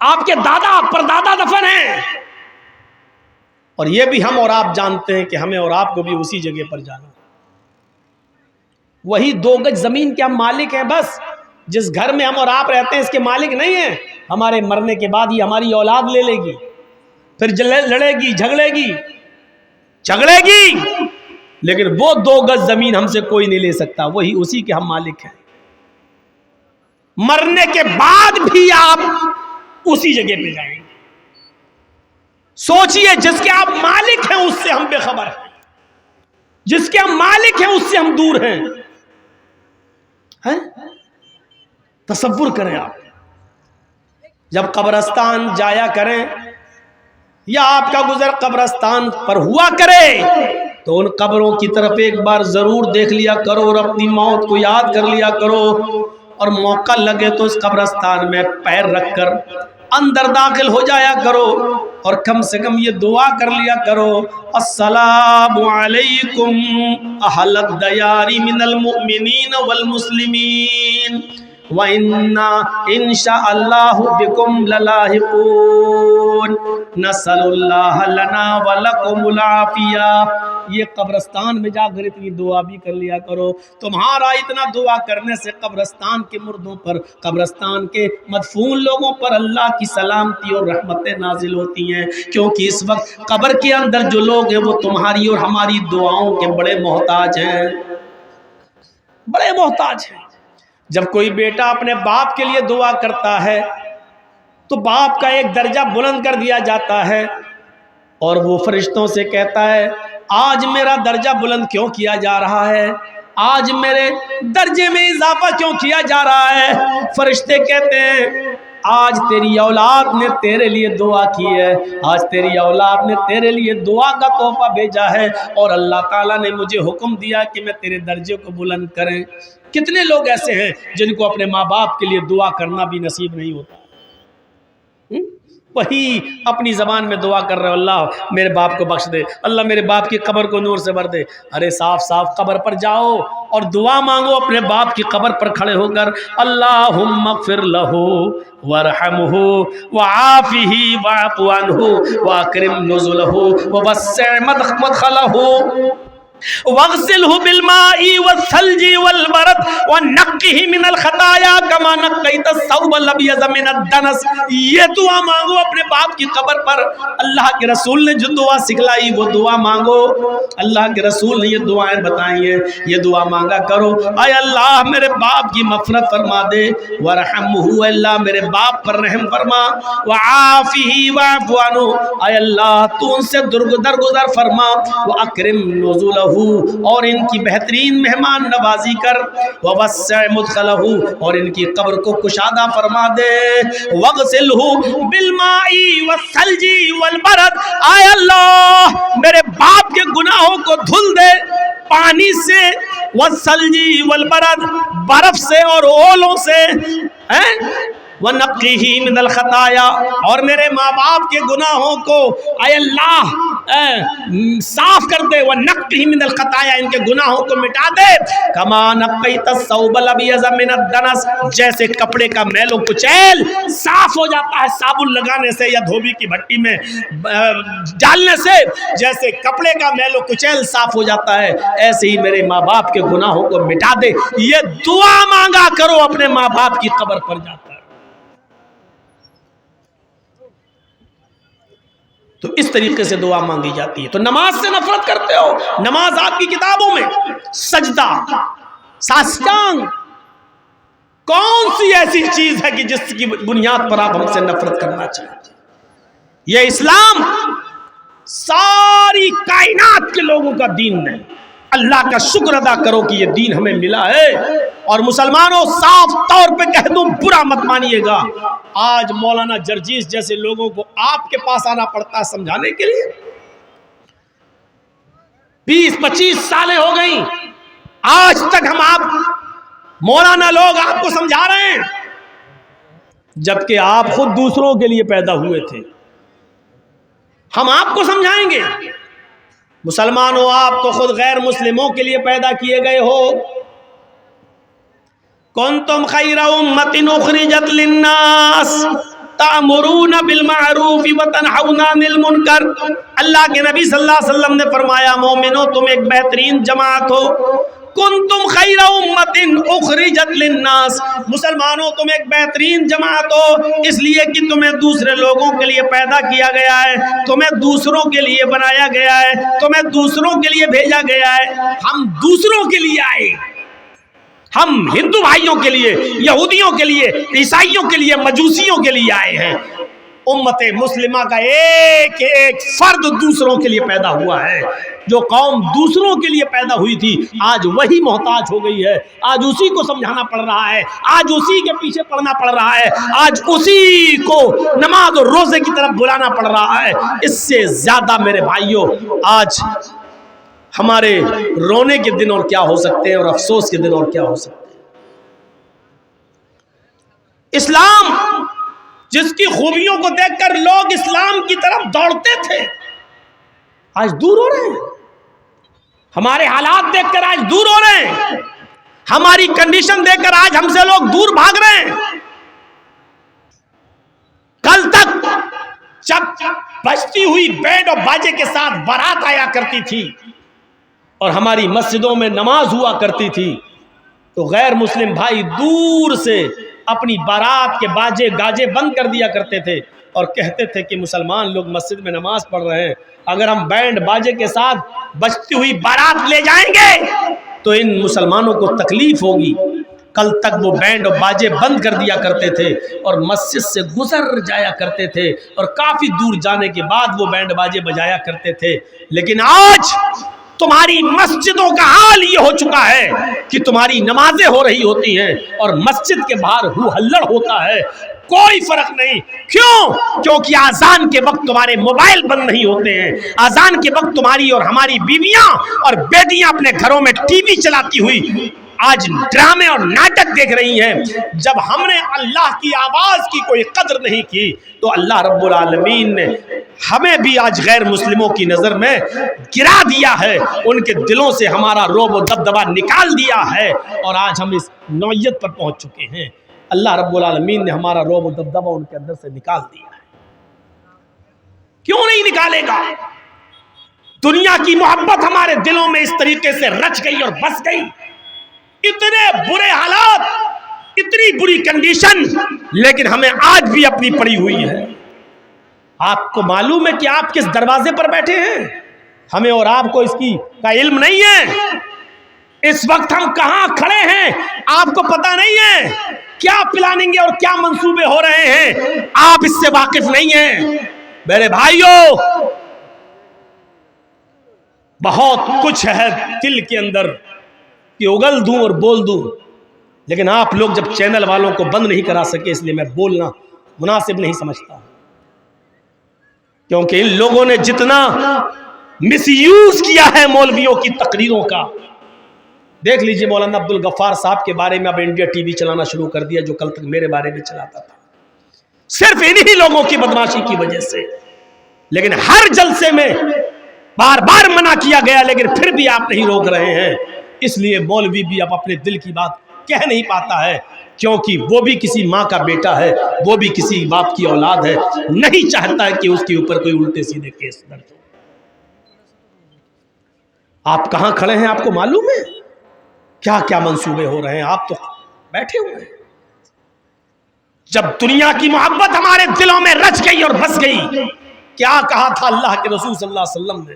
آپ کے دادا پردادا دفن ہیں، اور یہ بھی ہم اور آپ جانتے ہیں کہ ہمیں اور آپ کو بھی اسی جگہ پر جانا۔ وہی 2 گج زمین کے ہم مالک ہیں، بس جس گھر میں ہم اور آپ رہتے ہیں اس کے مالک نہیں ہیں۔ ہمارے مرنے کے بعد یہ ہماری اولاد لے لے گی، پھر لڑے گی، جھگڑے گی، لیکن وہ 2 گز زمین ہم سے کوئی نہیں لے سکتا، وہی اسی کے ہم مالک ہیں۔ مرنے کے بعد بھی آپ اسی جگہ پہ جائیں گے۔ سوچئے، جس کے آپ مالک ہیں اس سے ہم بے خبر ہیں، جس کے ہم مالک ہیں اس سے ہم دور ہیں۔ تصور کریں آپ، جب قبرستان جایا کریں یا آپ کا گزر قبرستان پر ہوا کرے تو ان قبروں کی طرف ایک بار ضرور دیکھ لیا کرو اور اپنی موت کو یاد کر لیا کرو، اور موقع لگے تو اس قبرستان میں پیر رکھ کر اندر داخل ہو جایا کرو، اور کم سے کم یہ دعا کر لیا کرو، السلام علیکم اہل الدیار من المؤمنین والمسلمین وَإِنَّا إِن شَاءَ اللَّهُ بِكُمْ لَلَاحِقُونَ نَسْأَلُ اللَّهَ لَنَا وَلَكُمُ الْعَافِيَةَ۔ یہ قبرستان میں جا کر اتنی دعا بھی کر لیا کرو۔ تمہارا اتنا دعا کرنے سے قبرستان کے مردوں پر، قبرستان کے مدفون لوگوں پر اللہ کی سلامتی اور رحمتیں نازل ہوتی ہیں، کیونکہ اس وقت قبر کے اندر جو لوگ ہیں وہ تمہاری اور ہماری دعاؤں کے بڑے محتاج ہیں، بڑے محتاج ہیں۔ جب کوئی بیٹا اپنے باپ کے لیے دعا کرتا ہے تو باپ کا ایک درجہ بلند کر دیا جاتا ہے، اور وہ فرشتوں سے کہتا ہے آج میرا درجہ بلند کیوں کیا جا رہا ہے، آج میرے درجے میں اضافہ کیوں کیا جا رہا ہے؟ فرشتے کہتے ہیں آج تیری اولاد نے تیرے لیے دعا کی ہے، آج تیری اولاد نے تیرے لیے دعا کا تحفہ بھیجا ہے، اور اللہ تعالیٰ نے مجھے حکم دیا کہ میں تیرے درجے کو بلند کریں۔ کتنے لوگ ایسے ہیں جن کو اپنے ماں باپ کے لیے دعا کرنا بھی نصیب نہیں ہوتا، وہی اپنی زبان میں دعا کر رہے، اللہ میرے باپ کو بخش دے، اللہ میرے باپ کی قبر کو نور سے بھر دے۔ ارے صاف صاف قبر پر جاؤ اور دعا مانگو اپنے باپ کی قبر پر کھڑے ہو کر، اللہم اغفر لہ وارحمہ وعافہ واعف عنہ واکرم نزلہ ووسع مدخلہ واغسلہ بالماء والثلج والبرد ونقہ من الخطایا کما نقیت الثوب الابیض من الدنس۔ یہ دعا مانگو اپنے باپ کی قبر پر، اللہ کے رسول نے جو دعا سکھلائی وہ دعا مانگو، اللہ کے رسول نے یہ دعائیں بتائی ہیں، یہ دعا مانگا کرو۔ اے اللہ میرے باپ کی مغفرت فرما دے، ورحمہ اللہ میرے باپ پر رحم فرما، وعافہ واعف عنہ اے اللہ تو ان سے درگزر فرما، واکرم نزلہ اور ان کی بہترین مہمان نوازی کر، ووسع مدخلہ اور ان کی قبر کو کشادہ فرما دے، واغسلہ بالماء والثلج والبرد اے اللہ میرے باپ کے گناہوں کو دھل دے پانی سے، والثلج والبرد برف سے اور اولوں سے، وَنَقِّهِ مِنَ الْخَطَايَا اور میرے ماں باپ کے گناہوں کو اے اللہ صاف کر دے، وَنَقِّهِ مِنَ الْخَطَايَا ان کے گناہوں کو مٹا دے، كَمَا نَقَّيْتَ الثَّوْبَ الْأَبْيَضَ مِنَ الدَّنَسِ جیسے کپڑے کا میل و کچیل صاف ہو جاتا ہے صابن لگانے سے یا دھوبی کی بھٹی میں ڈالنے سے، جیسے کپڑے کا میل و کچیل صاف ہو جاتا ہے، ایسے ہی میرے ماں باپ کے گناہوں کو مٹا دے۔ یہ دعا مانگا کرو اپنے ماں باپ کی قبر پر جاتا ہے۔ تو اس طریقے سے دعا مانگی جاتی ہے۔ تو نماز سے نفرت کرتے ہو، نماز آپ کی کتابوں میں سجدہ، ساستانگ، کون سی ایسی چیز ہے کہ جس کی بنیاد پر آپ ہم سے نفرت کرنا چاہتے ہیں؟ یہ اسلام ساری کائنات کے لوگوں کا دین نہیں۔ اللہ کا شکر ادا کرو کہ یہ دین ہمیں ملا ہے، اور مسلمانوں صاف طور پہ کہہ دوں برا مت مانیے گا، آج مولانا جرجیس جیسے لوگوں کو آپ کے پاس آنا پڑتا ہے سمجھانے کے لیے۔ 20-25 سالیں ہو گئیں، آج تک ہم آپ مولانا لوگ آپ کو سمجھا رہے ہیں، جبکہ آپ خود دوسروں کے لیے پیدا ہوئے تھے۔ ہم آپ کو سمجھائیں گے؟ مسلمانوں آپ تو خود غیر مسلموں کے لیے پیدا کیے گئے ہو۔ کنتم خیر امۃ اخرجت للناس تأمرون بالمعروف وتنہون عن المنکر. اللہ کے نبی صلی اللہ علیہ وسلم نے فرمایا مومنو تم ایک بہترین جماعت ہو. کنتم خیر امت اخرجت للناس. مسلمانوں تم ایک بہترین جماعت ہو اس لیے کہ تمہیں دوسرے لوگوں کے لیے پیدا کیا گیا ہے, تمہیں دوسروں کے لیے بنایا گیا ہے, تمہیں دوسروں کے لیے بھیجا گیا ہے. ہم دوسروں کے لیے آئے, ہم ہندو بھائیوں کے لیے, یہودیوں کے لیے, عیسائیوں کے لیے, مجوسیوں کے لیے آئے ہیں. امت مسلمہ کا ایک ایک فرد دوسروں کے لیے پیدا ہوا ہے. جو قوم دوسروں کے لیے پیدا ہوئی تھی آج وہی محتاج ہو گئی ہے, آج اسی کو سمجھانا پڑ رہا ہے, آج اسی کے پیچھے پڑنا پڑ رہا ہے, آج اسی کو نماز اور روزے کی طرف بلانا پڑ رہا ہے. اس سے زیادہ میرے بھائیوں آج ہمارے رونے کے دن اور کیا ہو سکتے ہیں اور افسوس کے دن اور کیا ہو سکتے ہیں. اسلام جس کی خوبیوں کو دیکھ کر لوگ اسلام کی طرف دوڑتے تھے آج دور ہو رہے ہیں. ہمارے حالات دیکھ کر آج دور ہو رہے ہیں. ہماری کنڈیشن دیکھ کر آج ہم سے لوگ دور بھاگ رہے ہیں. کل تک جب بجتی ہوئی بینڈ اور باجے کے ساتھ بارات آیا کرتی تھی اور ہماری مسجدوں میں نماز ہوا کرتی تھی تو غیر مسلم بھائی دور سے اپنی بارات کے باجے گاجے بند کر دیا کرتے تھے اور کہتے تھے کہ مسلمان لوگ مسجد میں نماز پڑھ رہے ہیں, اگر ہم بینڈ باجے کے ساتھ بجتی ہوئی بارات لے جائیں گے تو ان مسلمانوں کو تکلیف ہوگی. کل تک وہ بینڈ اور باجے بند کر دیا کرتے تھے اور مسجد سے گزر جایا کرتے تھے اور کافی دور جانے کے بعد وہ بینڈ باجے بجایا کرتے تھے. لیکن آج تمہاری مسجدوں کا حال یہ ہو چکا ہے کہ تمہاری نمازیں ہو رہی ہوتی ہیں اور مسجد کے باہر ہو ہلڑ ہوتا ہے, کوئی فرق نہیں. کیوں؟ کیونکہ آزان کے وقت تمہارے موبائل بند نہیں ہوتے ہیں. آزان کے وقت تمہاری اور ہماری بیویاں اور بیٹیاں اپنے گھروں میں ٹی وی چلاتی ہوئی آج ڈرامے اور ناٹک دیکھ رہی ہیں. جب ہم نے اللہ کی آواز کی کوئی قدر نہیں کی تو اللہ رب العالمین نے ہمیں بھی آج غیر مسلموں کی نظر میں گرا دیا ہے, ان کے دلوں سے ہمارا رعب و دبدبا نکال دیا ہے اور آج ہم اس نوعیت پر پہنچ چکے ہیں. اللہ رب العالمین نے ہمارا رعب و دبدبا ان کے اندر سے نکال دیا ہے. کیوں نہیں نکالے گا؟ دنیا کی محبت ہمارے دلوں میں اس طریقے سے رچ گئی اور بس گئی. اتنے برے حالات, اتنی بری کنڈیشن, لیکن ہمیں آج بھی اپنی پڑی ہوئی ہے. آپ کو معلوم ہے کہ آپ کس دروازے پر بیٹھے ہیں؟ ہمیں اور آپ کو اس کی کا علم نہیں ہے. اس وقت ہم کہاں کھڑے ہیں آپ کو پتہ نہیں ہے. کیا پلاننگ اور کیا منصوبے ہو رہے ہیں آپ اس سے واقف نہیں ہیں. میرے بھائیوں بہت کچھ ہے دل کے اندر کہ اگل دوں اور بول دوں, لیکن آپ لوگ جب چینل والوں کو بند نہیں کرا سکے اس لیے میں بولنا مناسب نہیں سمجھتا, کیونکہ ان لوگوں نے جتنا مس یوز کیا ہے مولویوں کی تقریروں کا. دیکھ لیجئے مولانا عبد الغفار صاحب کے بارے میں اب انڈیا ٹی وی چلانا شروع کر دیا جو کل تک میرے بارے میں چلاتا تھا, صرف انہی لوگوں کی بدماشی کی وجہ سے. لیکن ہر جلسے میں بار بار منع کیا گیا لیکن پھر بھی آپ نہیں روک رہے ہیں. اس لیے مولوی بھی اب اپنے دل کی بات کہہ نہیں پاتا ہے, کیونکہ وہ بھی کسی ماں کا بیٹا ہے, وہ بھی کسی باپ کی اولاد ہے, نہیں چاہتا ہے کہ اس کے اوپر کوئی الٹے سیدھے کیس درج ہو. آپ کہاں کھڑے ہیں آپ کو معلوم ہے؟ کیا کیا منصوبے ہو رہے ہیں, آپ تو بیٹھے ہوئے ہیں. جب دنیا کی محبت ہمارے دلوں میں رچ گئی اور بس گئی, کیا کہا تھا اللہ کے رسول صلی اللہ علیہ وسلم نے؟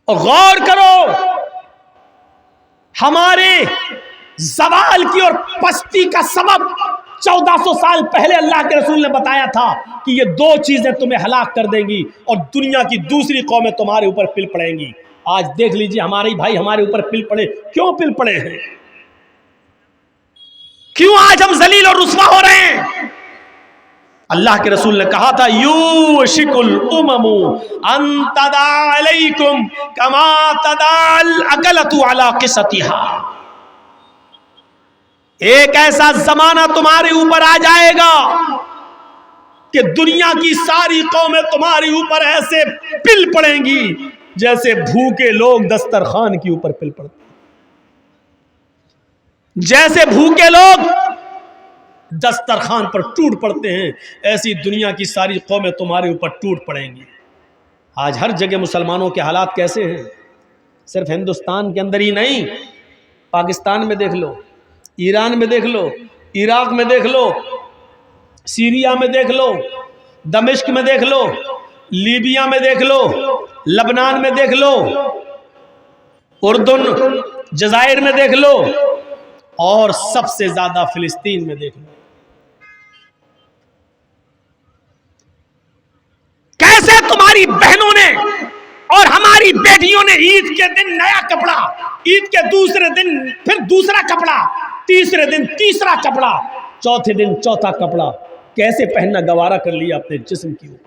اور غور کرو, ہمارے زوال کی اور پستی کا سبب 1400 سال پہلے اللہ کے رسول نے بتایا تھا کہ یہ دو چیزیں تمہیں ہلاک کر دیں گی اور دنیا کی دوسری قومیں تمہارے اوپر پل پڑیں گی. آج دیکھ لیجئے ہمارے بھائی ہمارے اوپر پل پڑے, کیوں پل پڑے ہیں؟ کیوں آج ہم ذلیل اور رسوا ہو رہے ہیں؟ اللہ کے رسول نے کہا تھا یوشک الامم ان تداعی علیکم کما تداعی الاکلۃ علی قصتها. ایک ایسا زمانہ تمہارے اوپر آ جائے گا کہ دنیا کی ساری قومیں تمہارے اوپر ایسے پل پڑیں گی جیسے بھوکے لوگ دسترخوان کے اوپر پل پڑتے ہیں. جیسے بھوکے لوگ دسترخوان پر ٹوٹ پڑتے ہیں، ایسی دنیا کی ساری قومیں تمہارے اوپر ٹوٹ پڑیں گی۔ آج ہر جگہ مسلمانوں کے حالات کیسے ہیں؟ صرف ہندوستان کے اندر ہی نہیں، پاکستان میں دیکھ لو، ایران میں دیکھ لو، عراق میں دیکھ لو، سیریا میں دیکھ لو، دمشق میں دیکھ لو، لیبیا میں دیکھ لو، لبنان میں دیکھ لو، اردن جزائر میں دیکھ لو، اور سب سے زیادہ فلسطین میں دیکھ لو۔ کیسے تمہاری بہنوں نے اور ہماری بیٹیوں نے عید کے دن نیا کپڑا، عید کے دوسرے دن پھر دوسرا کپڑا، تیسرے دن تیسرا کپڑا، چوتھے دن چوتھا کپڑا، کیسے پہننا گوارا کر لیا اپنے جسم کی اوپر؟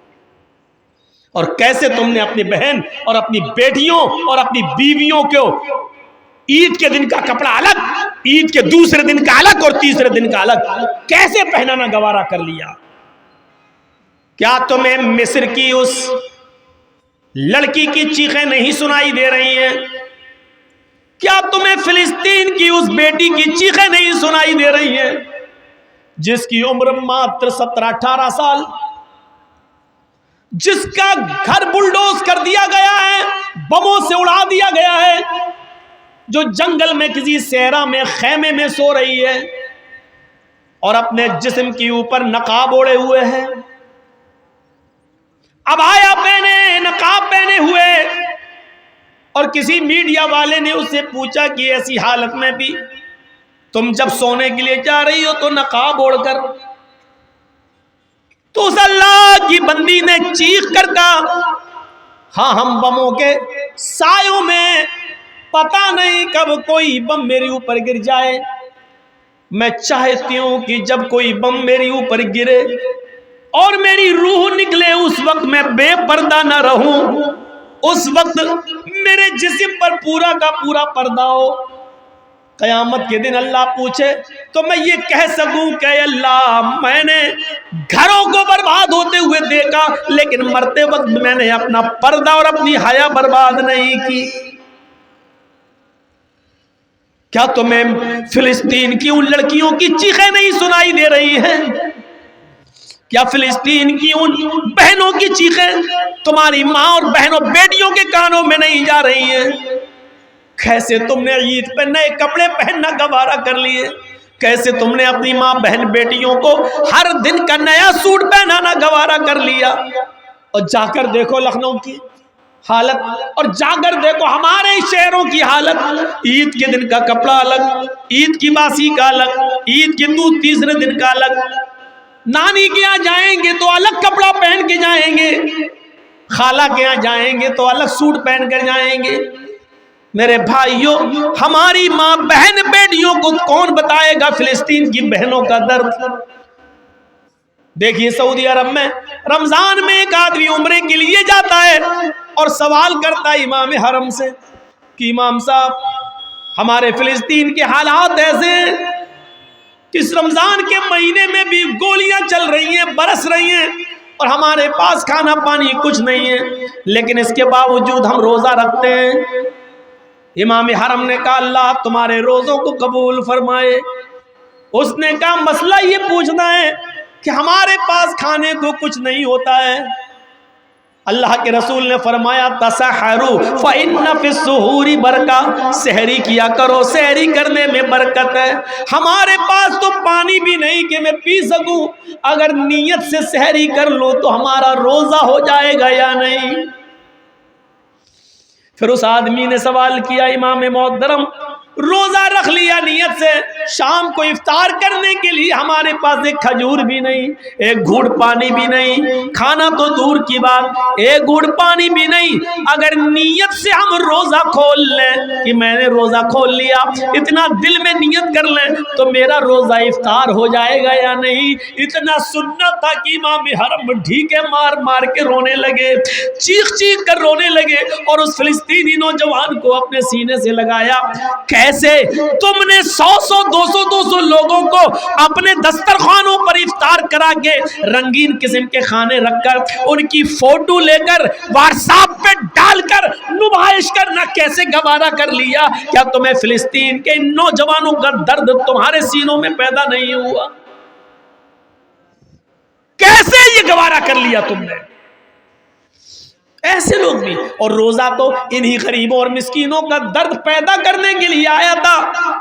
اور کیسے تم نے اپنی بہن اور اپنی بیٹیوں اور اپنی بیویوں کو عید کے دن کا کپڑا الگ، عید کے دوسرے دن کا الگ اور تیسرے دن کا الگ کیسے پہنانا گوارا کر لیا؟ کیا تمہیں مصر کی اس لڑکی کی چیخیں نہیں سنائی دے رہی ہیں؟ کیا تمہیں فلسطین کی اس بیٹی کی چیخیں نہیں سنائی دے رہی ہیں جس کی عمر ماتر 17-18 سال، جس کا گھر بلڈوز کر دیا گیا ہے، بموں سے اڑا دیا گیا ہے، جو جنگل میں کسی صحرا میں خیمے میں سو رہی ہے اور اپنے جسم کے اوپر نقاب اوڑے ہوئے ہے، عبایا پہنے، نقاب پہنے ہوئے، اور کسی میڈیا والے نے اس سے پوچھا کہ ایسی حالت میں بھی تم جب سونے کے لیے جا رہی ہو تو نقاب اوڑھ کر، تو اس اللہ کی بندی نے چیخ کر کہا، ہاں ہم بموں کے سایوں میں، پتہ نہیں کب کوئی بم میرے اوپر گر جائے، میں چاہتی ہوں کہ جب کوئی بم میرے اوپر گرے اور میری روح نکلے اس وقت میں بے پردہ نہ رہوں، اس وقت میرے جسم پر پورا کا پورا پردہ ہو، قیامت کے دن اللہ پوچھے تو میں یہ کہہ سکوں کہ اللہ میں نے گھروں کو برباد ہوتے ہوئے دیکھا لیکن مرتے وقت میں نے اپنا پردہ اور اپنی حیا برباد نہیں کی۔ کیا تمہیں فلسطین کی ان لڑکیوں کی چیخیں نہیں سنائی دے رہی ہیں؟ کیا فلسطین کی ان بہنوں کی چیخیں تمہاری ماں اور بہنوں بیٹیوں کے کانوں میں نہیں جا رہی ہیں؟ کیسے تم نے عید پہ نئے کپڑے پہننا گوارا کر لیے؟ کیسے تم نے اپنی ماں بہن بیٹیوں کو ہر دن کا نیا سوٹ پہنانا گوارا کر لیا؟ اور جا کر دیکھو لکھنؤ کی حالت، اور جا کر دیکھو ہمارے شہروں کی حالت، عید کے دن کا کپڑا الگ، عید کی باسی کا الگ، عید کے تیسرے دن کا الگ، نانی کے یہاں جائیں گے تو الگ کپڑا پہن کے جائیں گے، خالہ کے یہاں جائیں گے تو الگ سوٹ پہن کر جائیں گے۔ میرے بھائیوں، ہماری ماں بہن بیٹیوں کو کون بتائے گا فلسطین کی بہنوں کا درد؟ دیکھیے سعودی عرب میں رمضان میں ایک آدمی عمرے کے لیے جاتا ہے اور سوال کرتا ہے امام حرم سے کہ امام صاحب ہمارے فلسطین کے حالات ایسے ہیں کہ اس رمضان کے مہینے میں بھی گولیاں چل رہی ہیں، برس رہی ہیں، اور ہمارے پاس کھانا پانی کچھ نہیں ہے، لیکن اس کے باوجود ہم روزہ رکھتے ہیں۔ امام حرم نے کہا اللہ تمہارے روزوں کو قبول فرمائے۔ اس نے کہا مسئلہ یہ پوچھنا ہے کہ ہمارے پاس کھانے کو کچھ نہیں ہوتا ہے۔ اللہ کے رسول نے فرمایا تسحروا فإن فی السحور برکہ، سحری کیا کرو، سحری کرنے میں برکت ہے۔ ہمارے پاس تو پانی بھی نہیں کہ میں پی سکوں، اگر نیت سے سحری کر لو تو ہمارا روزہ ہو جائے گا یا نہیں؟ پھر اس آدمی نے سوال کیا امام محترم روزہ رکھ لیا نیت سے، شام کو افطار کرنے کے لیے ہمارے پاس ایک کھجور بھی نہیں، ایک گھوٹ پانی بھی نہیں، کھانا تو دور کی بات، ایک گھوٹ پانی بھی نہیں، اگر نیت سے ہم روزہ کھول لیں کہ میں نے روزہ کھول لیا، اتنا دل میں نیت کر لیں تو میرا روزہ افطار ہو جائے گا یا نہیں؟ اتنا سننا تھا کہ امام حرم ڈھیکے مار مار کے رونے لگے، چیخ چیخ کر رونے لگے، اور اس فلسطینی نوجوان کو اپنے سینے سے لگایا۔ کیسے تم نے 100 لوگوں کو اپنے دسترخوانوں پر افطار کرا کے رنگین قسم کے کھانے رکھ کر ان کی فوٹو لے کر واٹس ایپ پہ ڈال کر نمائش کرنا کیسے گوارا کر لیا؟ کیا تمہیں فلسطین کے نوجوانوں کا درد تمہارے سینوں میں پیدا نہیں ہوا؟ کیسے یہ گوارا کر لیا تم نے؟ ایسے لوگ بھی. اور روزہ تو انہی غریبوں اور مسکینوں کا درد پیدا کرنے کے لیے آیا تھا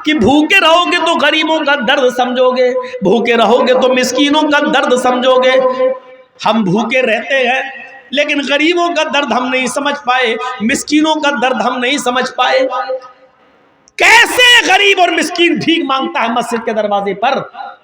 کہ بھوکے رہو گے تو غریبوں کا درد سمجھو گے، بھوکے رہو گے تو مسکینوں کا درد سمجھو گے. ہم بھوکے رہتے ہیں لیکن غریبوں کا درد ہم نہیں سمجھ پائے، مسکینوں کا درد ہم نہیں سمجھ پائے. کیسے غریب اور مسکین بھیک مانگتا ہے مسجد کے دروازے پر؟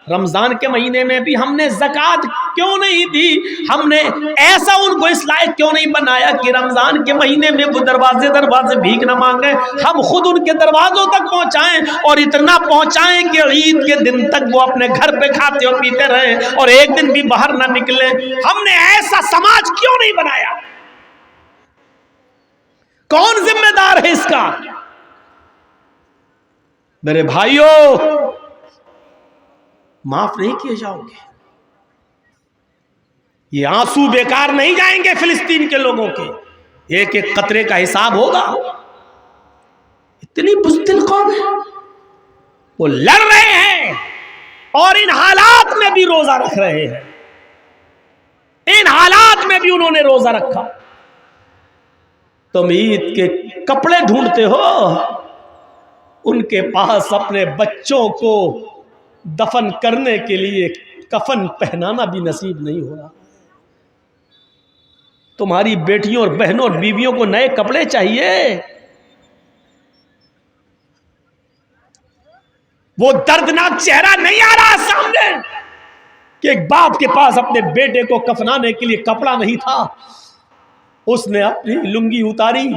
رمضان کے مہینے میں بھی ہم نے زکوٰۃ کیوں نہیں دی؟ ہم نے ایسا ان کو اس لائق کیوں نہیں بنایا کہ رمضان کے مہینے میں وہ دروازے بھیک نہ مانگیں؟ ہم خود ان کے دروازوں تک پہنچائیں، اور اتنا پہنچائیں کہ عید کے دن تک وہ اپنے گھر پہ کھاتے اور پیتے رہیں اور ایک دن بھی باہر نہ نکلیں. ہم نے ایسا سماج کیوں نہیں بنایا؟ کون ذمہ دار ہے اس کا؟ میرے بھائیوں، معاف نہیں کیے جاؤ گے. یہ آنسو بیکار نہیں جائیں گے فلسطین کے لوگوں کے، ایک ایک قطرے کا حساب ہوگا. اتنی بزدل قوم ہے، وہ لڑ رہے ہیں اور ان حالات میں بھی روزہ رکھ رہے ہیں. ان حالات میں بھی انہوں نے روزہ رکھا. تم عید کے کپڑے ڈھونڈتے ہو، ان کے پاس اپنے بچوں کو دفن کرنے کے لیے کفن پہنانا بھی نصیب نہیں ہو رہا. تمہاری بیٹیوں اور بہنوں اور بیویوں کو نئے کپڑے چاہیے. وہ دردناک چہرہ نہیں آ رہا سامنے کہ ایک باپ کے پاس اپنے بیٹے کو کفنانے کے لیے کپڑا نہیں تھا، اس نے اپنی لنگی اتاری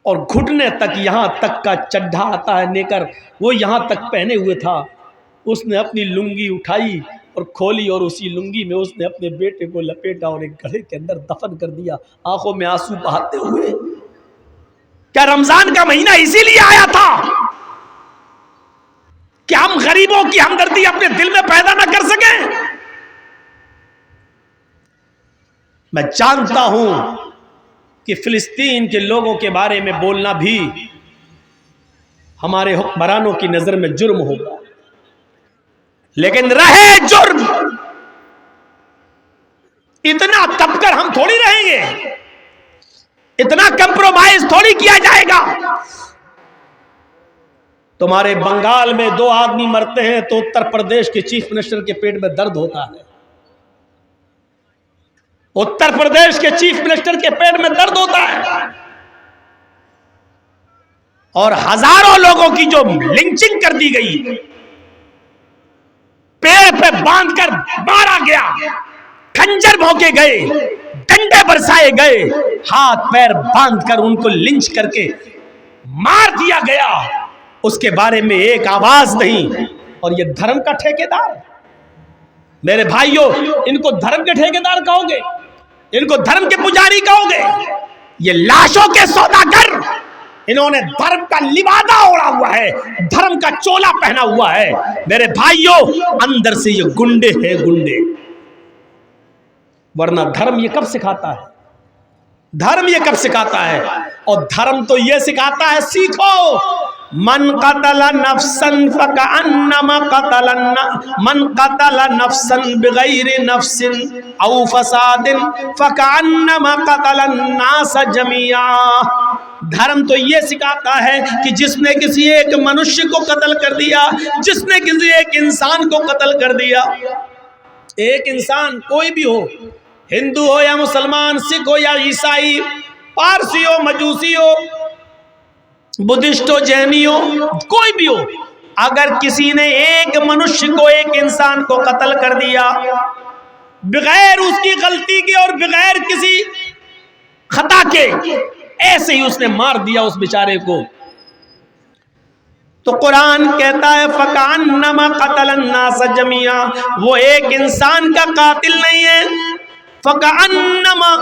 اور گھٹنے تک، یہاں تک کا چڈھا آتا ہے نیکر، وہ یہاں تک پہنے ہوئے تھا. اس نے اپنی لنگی اٹھائی اور کھولی اور اسی لنگی میں اس نے اپنے بیٹے کو لپیٹا اور ایک گڑھے کے اندر دفن کر دیا، آنکھوں میں آنسو بہاتے ہوئے. کیا رمضان کا مہینہ اسی لیے آیا تھا کہ ہم غریبوں کی ہمدردی اپنے دل میں پیدا نہ کر سکیں؟ میں جانتا ہوں کہ فلسطین کے لوگوں کے بارے میں بولنا بھی ہمارے حکمرانوں کی نظر میں جرم ہوگا، لیکن رہے جرم، اتنا تب کر ہم تھوڑی رہیں گے، اتنا کمپرومائز تھوڑی کیا جائے گا. تمہارے بنگال میں 2 آدمی مرتے ہیں تو اتر پردیش کے چیف منسٹر کے پیٹ میں درد ہوتا ہے. اتر پردیش کے چیف منسٹر کے پیٹ میں درد ہوتا ہے. اور ہزاروں لوگوں کی جو لنچنگ کر دی گئی، پیڑ پہ باندھ کر مارا گیا، خنجر بھونکے گئے، ڈنڈے برسائے گئے، ہاتھ پیر باندھ کر ان کو لنچ کر کے مار دیا گیا، اس کے بارے میں ایک آواز نہیں. اور یہ دھرم کا ٹھیکیدار؟ میرے بھائیوں، ان کو دھرم کے ٹھیکیدار کہو گے؟ ان کو دھرم کے پجاری کہو گے؟ یہ لاشوں کے سوداگر، انہوں نے دھرم کا لبادہ اوڑا ہوا ہے، دھرم کا چولا پہنا ہوا ہے. میرے بھائیوں، اندر سے یہ گنڈے ہیں، گنڈے. ورنہ دھرم یہ کب سکھاتا ہے؟ دھرم یہ کب سکھاتا ہے؟ اور دھرم تو یہ سکھاتا ہے، سیکھو. من قتل نفسا فکأنما قتل نفسا بغیر نفس او فساد فکأنما قتل الناس جميعا. دھرم تو یہ سکھاتا ہے کہ جس نے کسی ایک منشیہ کو قتل کر دیا، جس نے کسی ایک انسان کو قتل کر دیا، ایک انسان کوئی بھی ہو، ہندو ہو یا مسلمان، سکھ ہو یا عیسائی، پارسی ہو، مجوسی ہو، بدھسٹ ہو، جینی ہو، کوئی بھی ہو، اگر کسی نے ایک منشیہ کو، ایک انسان کو قتل کر دیا بغیر اس کی غلطی کے اور بغیر کسی خطا کے، ایسے ہی اس نے مار دیا اس بیچارے کو، تو قرآن کہتا ہے فَكَأَنَّمَا قَتَلَ النَّاسَ جَمِيعًا، وہ ایک انسان کا قاتل نہیں ہے، فَكَأَنَّمَا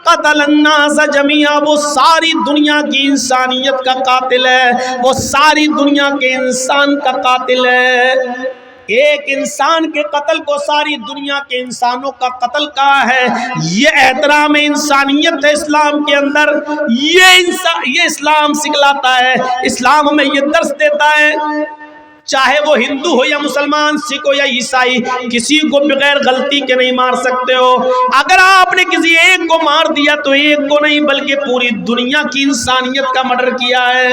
قَتَلَ النَّاسَ جَمِيعًا، وہ ساری دنیا کی انسانیت کا قاتل ہے، وہ ساری دنیا کے انسان کا قاتل ہے. ایک انسان کے قتل کو ساری دنیا کے انسانوں کا قتل کہا ہے. یہ احترام انسانیت ہے اسلام کے اندر، یہ اسلام سکھلاتا ہے، اسلام ہمیں یہ درس دیتا ہے. چاہے وہ ہندو ہو یا مسلمان، سکھ ہو یا عیسائی، کسی کو بغیر غلطی کے نہیں مار سکتے ہو۔ اگر آپ نے کسی ایک کو مار دیا تو ایک کو نہیں بلکہ پوری دنیا کی انسانیت کا مرڈر کیا ہے۔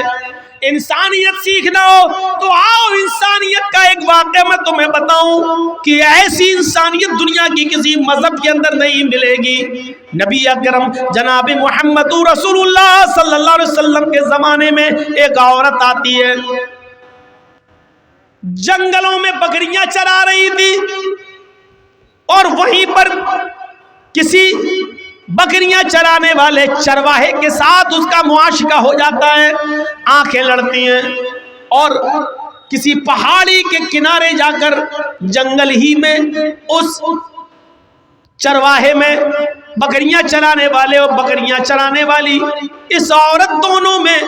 انسانیت سیکھنا ہو تو آؤ، انسانیت کا ایک واقعہ میں تمہیں بتاؤں کہ ایسی انسانیت دنیا کی کسی مذہب کے اندر نہیں ملے گی۔ نبی اکرم جناب محمد رسول اللہ صلی اللہ علیہ وسلم کے زمانے میں ایک عورت آتی ہے، جنگلوں میں بکریاں چرا رہی تھی، اور وہیں پر کسی بکریاں چرانے والے چرواہے کے ساتھ اس کا معاشقہ ہو جاتا ہے، آنکھیں لڑتی ہیں، اور کسی پہاڑی کے کنارے جا کر جنگل ہی میں اس چرواہے میں بکریاں چرانے والے اور بکریاں چرانے والی اس عورت دونوں میں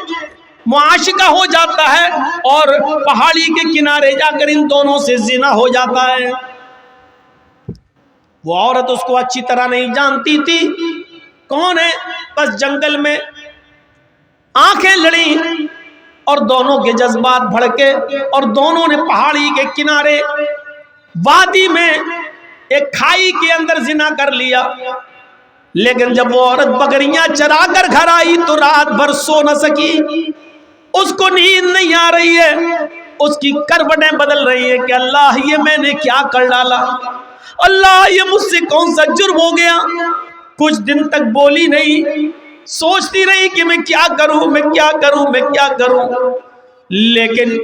معاشقہ ہو جاتا ہے، اور پہاڑی کے کنارے جا کر ان دونوں سے زنا ہو جاتا ہے۔ وہ عورت اس کو اچھی طرح نہیں جانتی تھی کون ہے، بس جنگل میں آنکھیں لڑی اور دونوں کے جذبات بھڑکے، اور دونوں نے پہاڑی کے کنارے وادی میں ایک کھائی کے اندر زنا کر لیا۔ لیکن جب وہ عورت بکریاں چرا کر گھر آئی تو رات بھر سو نہ سکی، اس کو نیند نہیں آ رہی ہے، اس کی کروٹیں بدل رہی ہیں کہ اللہ یہ میں نے کیا کر ڈالا، اللہ یہ مجھ سے کون سا جرم ہو گیا۔ کچھ دن تک بولی نہیں، سوچتی رہی کہ میں کیا کروں، میں کیا کروں، میں کیا کروں۔ لیکن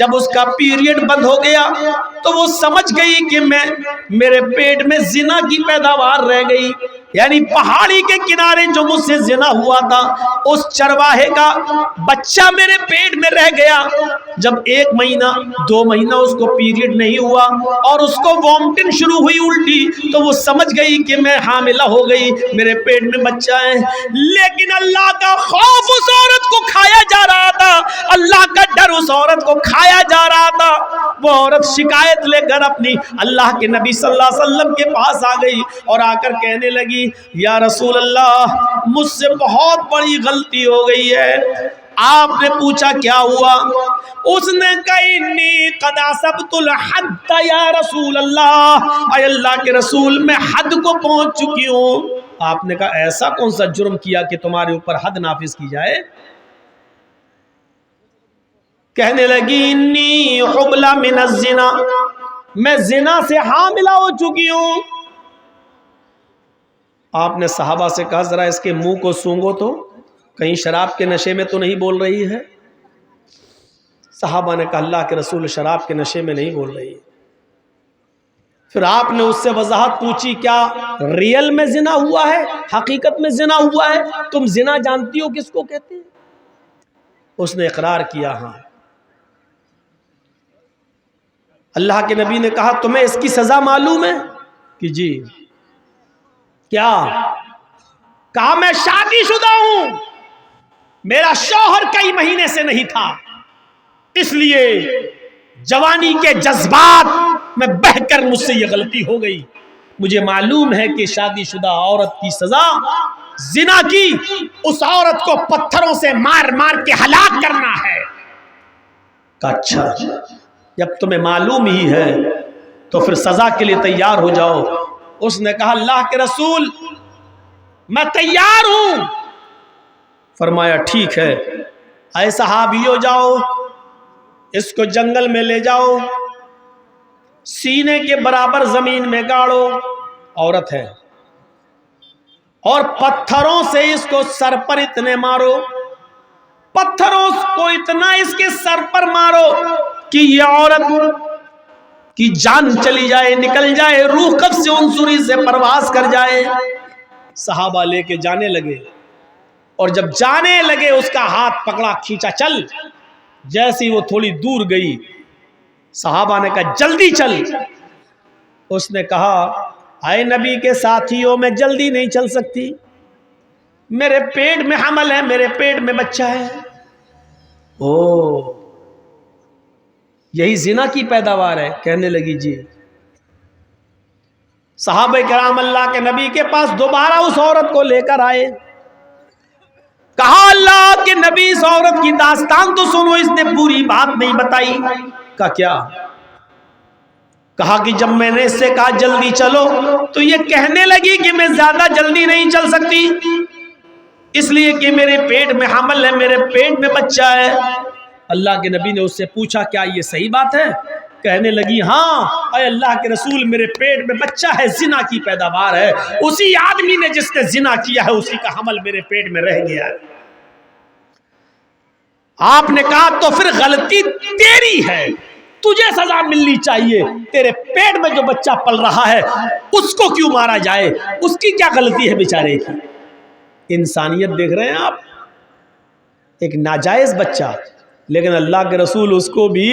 جب اس کا پیریڈ بند ہو گیا تو وہ سمجھ گئی کہ میرے پیٹ میں زنا کی پیداوار رہ گئی، یعنی پہاڑی کے کنارے جو مجھ سے زنا ہوا تھا اس چرواہے کا بچہ میرے پیٹ میں رہ گیا۔ جب 1 مہینہ 2 مہینہ اس کو پیریڈ نہیں ہوا اور اس کو وامٹنگ شروع ہوئی الٹی، تو وہ سمجھ گئی کہ میں حاملہ ہو گئی، میرے پیٹ میں بچہ ہے۔ لیکن اللہ کا خوف اس عورت کو کھایا جا رہا تھا، اللہ کا ڈر اس عورت کو کھایا جا رہا تھا۔ وہ عورت شکایت لے کر اپنی اللہ کے نبی صلی اللہ علیہ وسلم کے پاس آ گئی اور آ کر کہنے لگی، یا رسول اللہ مجھ سے بہت بڑی غلطی ہو گئی ہے۔ آپ نے پوچھا کیا ہوا؟ اس نے کہا انی قد اصبت الحد یا رسول اللہ، اے اللہ کے رسول میں حد کو پہنچ چکی ہوں۔ آپ نے کہا ایسا کون سا جرم کیا کہ تمہارے اوپر حد نافذ کی جائے؟ کہنے لگی انی حبلہ من الزنا، میں زنا سے حاملہ ہو چکی ہوں۔ آپ نے صحابہ سے کہا ذرا اس کے منہ کو سونگو تو کہیں شراب کے نشے میں تو نہیں بول رہی ہے۔ صحابہ نے کہا اللہ کے رسول شراب کے نشے میں نہیں بول رہی۔ پھر آپ نے اس سے وضاحت پوچھی کیا ریئل میں زنا ہوا ہے، حقیقت میں زنا ہوا ہے؟ تم زنا جانتی ہو کس کو کہتے ہیں؟ اس نے اقرار کیا ہاں۔ اللہ کے نبی نے کہا تمہیں اس کی سزا معلوم ہے کہ جی؟ کیا؟ کہا میں شادی شدہ ہوں، میرا شوہر کئی مہینے سے نہیں تھا، اس لیے جوانی کے جذبات میں بہہ کر مجھ سے یہ غلطی ہو گئی۔ مجھے معلوم ہے کہ شادی شدہ عورت کی سزا زنا کی اس عورت کو پتھروں سے مار مار کے ہلاک کرنا ہے۔ کہا اچھا جب تمہیں معلوم ہی ہے تو پھر سزا کے لیے تیار ہو جاؤ۔ اس نے کہا اللہ کے رسول میں تیار ہوں۔ فرمایا ٹھیک ہے، اے صحابیو جاؤ اس کو جنگل میں لے جاؤ، سینے کے برابر زمین میں گاڑو، عورت ہے، اور پتھروں سے اس کو سر پر اتنے مارو، پتھروں کو اتنا اس کے سر پر مارو کہ یہ عورت کی جان چلی جائے، نکل جائے، روح قبض عنصری سے پرواز کر جائے۔ صحابہ لے کے جانے لگے، اور جب جانے لگے اس کا ہاتھ پکڑا، کھینچا چل۔ جیسی وہ تھوڑی دور گئی صحابہ نے کہا جلدی چل۔ اس نے کہا اے نبی کے ساتھیوں میں جلدی نہیں چل سکتی، میرے پیٹ میں حمل ہے، میرے پیٹ میں بچہ ہے۔ او یہی زنا کی پیداوار ہے؟ کہنے لگی جی۔ صحابہ کرام اللہ کے نبی کے پاس دوبارہ اس عورت کو لے کر آئے، کہا اللہ کے نبی اس عورت کی داستان تو سنو، اس نے پوری بات نہیں بتائی۔ کہا کیا؟ کہا کہ جب میں نے اس سے کہا جلدی چلو تو یہ کہنے لگی کہ میں زیادہ جلدی نہیں چل سکتی، اس لیے کہ میرے پیٹ میں حمل ہے، میرے پیٹ میں بچہ ہے۔ اللہ کے نبی نے اس سے پوچھا کیا یہ صحیح بات ہے؟ کہنے لگی ہاں اے اللہ کے رسول، میرے پیٹ میں بچہ ہے، زنا کی پیداوار ہے، اسی آدمی نے جس نے زنا کیا ہے اسی کا حمل میرے پیٹ میں رہ گیا ہے۔ آپ نے کہا تو پھر غلطی تیری ہے، تجھے سزا ملنی چاہیے، تیرے پیٹ میں جو بچہ پل رہا ہے اس کو کیوں مارا جائے؟ اس کی کیا غلطی ہے بیچارے کی؟ انسانیت دیکھ رہے ہیں آپ، ایک ناجائز بچہ، لیکن اللہ کے رسول اس کو بھی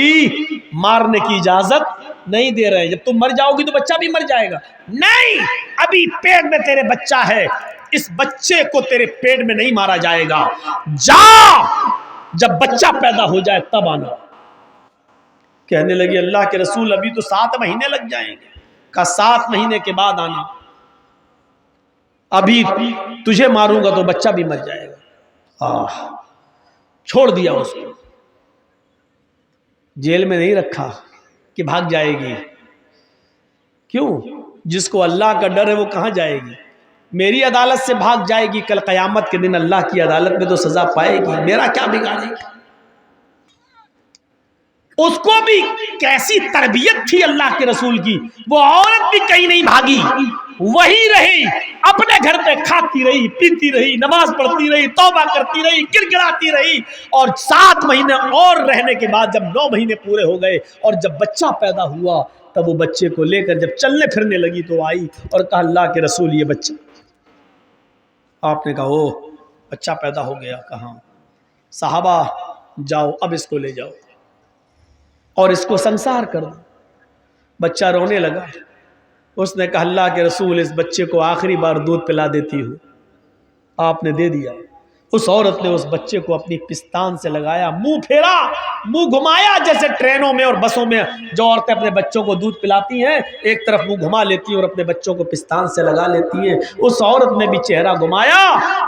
مارنے کی اجازت نہیں دے رہے ہیں۔ جب تم مر جاؤ گی تو بچہ بھی مر جائے گا، نہیں، ابھی پیٹ میں تیرے بچہ ہے، اس بچے کو تیرے پیٹ میں نہیں مارا جائے گا، جا جب بچہ پیدا ہو جائے تب آنا۔ کہنے لگی اللہ کے رسول ابھی تو 7 مہینے لگ جائیں گے۔ کہا 7 مہینے کے بعد آنا، ابھی تجھے ماروں گا تو بچہ بھی مر جائے گا۔ چھوڑ دیا اس کو، جیل میں نہیں رکھا کہ بھاگ جائے گی۔ کیوں؟ جس کو اللہ کا ڈر ہے وہ کہاں جائے گی؟ میری عدالت سے بھاگ جائے گی، کل قیامت کے دن اللہ کی عدالت میں تو سزا پائے گی، میرا کیا بگاڑے گی؟ اس کو بھی کیسی تربیت تھی اللہ کے رسول کی، وہ عورت بھی کہیں نہیں بھاگی، وہی رہی، اپنے گھر پہ کھاتی رہی، پیتی رہی، نماز پڑھتی رہی، توبہ کرتی رہی، گڑگڑاتی رہی، اور 7 مہینے اور رہنے کے بعد جب 9 مہینے پورے ہو گئے اور جب بچہ پیدا ہوا تب وہ بچے کو لے کر جب چلنے پھرنے لگی تو آئی اور کہا اللہ کے رسول یہ بچہ۔ آپ نے کہا او بچہ پیدا ہو گیا؟ کہاں؟ صحابہ جاؤ اب اس کو لے جاؤ اور اس کو سنسار کر دو۔ بچہ رونے لگا، اس نے کہا اللہ کے رسول اس بچے کو آخری بار دودھ پلا دیتی ہوں۔ آپ نے دے دیا۔ اس عورت نے اس بچے کو اپنی پستان سے لگایا، منہ پھیرا، منہ گھمایا، جیسے ٹرینوں میں اور بسوں میں جو عورتیں اپنے بچوں کو دودھ پلاتی ہیں ایک طرف منہ گھما لیتی ہیں اور اپنے بچوں کو پستان سے لگا لیتی ہیں، اس عورت نے بھی چہرہ گھمایا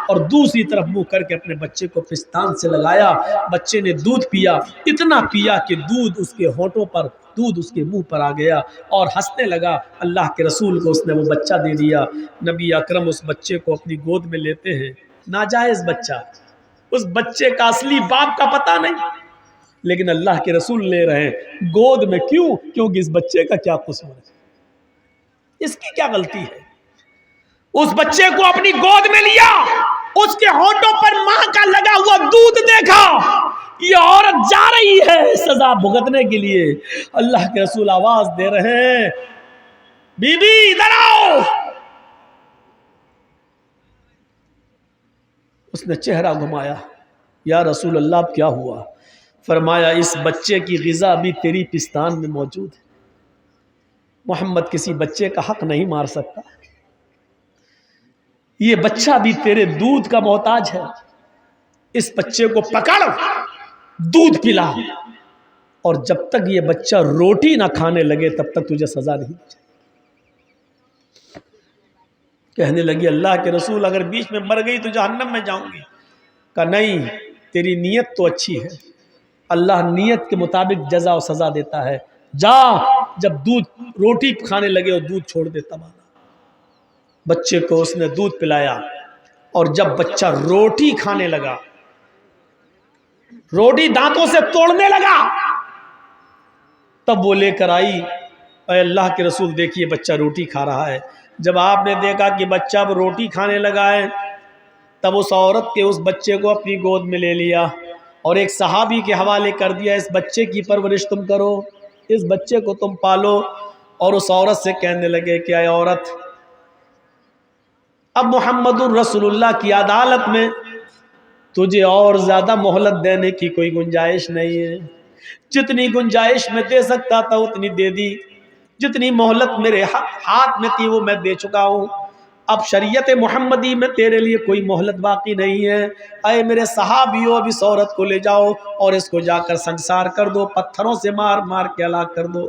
اور دوسری طرف منہ کر کے اپنے بچے کو پستان سے لگایا۔ بچے نے دودھ پیا، اتنا پیا کہ دودھ اس کے ہونٹوں پر، دودھ اس کے منہ پر آ گیا اور ہنسنے لگا۔ اللہ کے رسول کو اس نے وہ بچہ دے دیا۔ نبی اکرم اس بچے کو اپنی گود میں لیتے ہیں، ناجائز بچہ، اس بچے کا اصلی باپ کا پتہ نہیں، لیکن اللہ کے رسول لے رہے ہیں گود میں۔ کیوں؟ کیونکہ اس بچے کا کیا قصور ہے، اس کی کیا غلطی ہے؟ اس بچے کو اپنی گود میں لیا، اس کے ہونٹوں پر ماں کا لگا ہوا دودھ دیکھا، یہ عورت جا رہی ہے سزا بھگتنے کے لیے۔ اللہ کے رسول آواز دے رہے ہیں بی بی ادھر آؤ۔ اس نے چہرہ گھمایا، یا رسول اللہ اب کیا ہوا؟ فرمایا اس بچے کی غذا بھی تیری پستان میں موجود ہے، محمد کسی بچے کا حق نہیں مار سکتا، یہ بچہ بھی تیرے دودھ کا محتاج ہے، اس بچے کو پکڑ، دودھ پلا، اور جب تک یہ بچہ روٹی نہ کھانے لگے تب تک تجھے سزا نہیں دی جائے۔ کہنے لگی اللہ کے رسول اگر بیچ میں مر گئی تو جہنم میں جاؤں گی۔ کہا نہیں، تیری نیت تو اچھی ہے، اللہ نیت کے مطابق جزا و سزا دیتا ہے، جا جب دودھ روٹی کھانے لگے اور دودھ چھوڑ دے تب آنا۔ بچے کو اس نے دودھ پلایا اور جب بچہ روٹی کھانے لگا، روٹی دانتوں سے توڑنے لگا، تب وہ لے کر آئی، اے اللہ کے رسول دیکھیے بچہ روٹی کھا رہا ہے۔ جب آپ نے دیکھا کہ بچہ اب روٹی کھانے لگا ہے تب اس عورت کے اس بچے کو اپنی گود میں لے لیا اور ایک صحابی کے حوالے کر دیا، اس بچے کی پرورش تم کرو، اس بچے کو تم پالو۔ اور اس عورت سے کہنے لگے کہ اے عورت، اب محمد الرسول اللہ کی عدالت میں تجھے اور زیادہ مہلت دینے کی کوئی گنجائش نہیں ہے، جتنی گنجائش میں دے سکتا تھا اتنی دے دی، جتنی مہلت میرے ہاتھ میں تھی وہ میں دے چکا ہوں، اب شریعت محمدی میں تیرے لیے کوئی مہلت باقی نہیں ہے۔ اے میرے صحابیوں اب اس عورت کو لے جاؤ اور اس کو جا کر سنسار کر دو، پتھروں سے مار مار کے ہلاک کر دو۔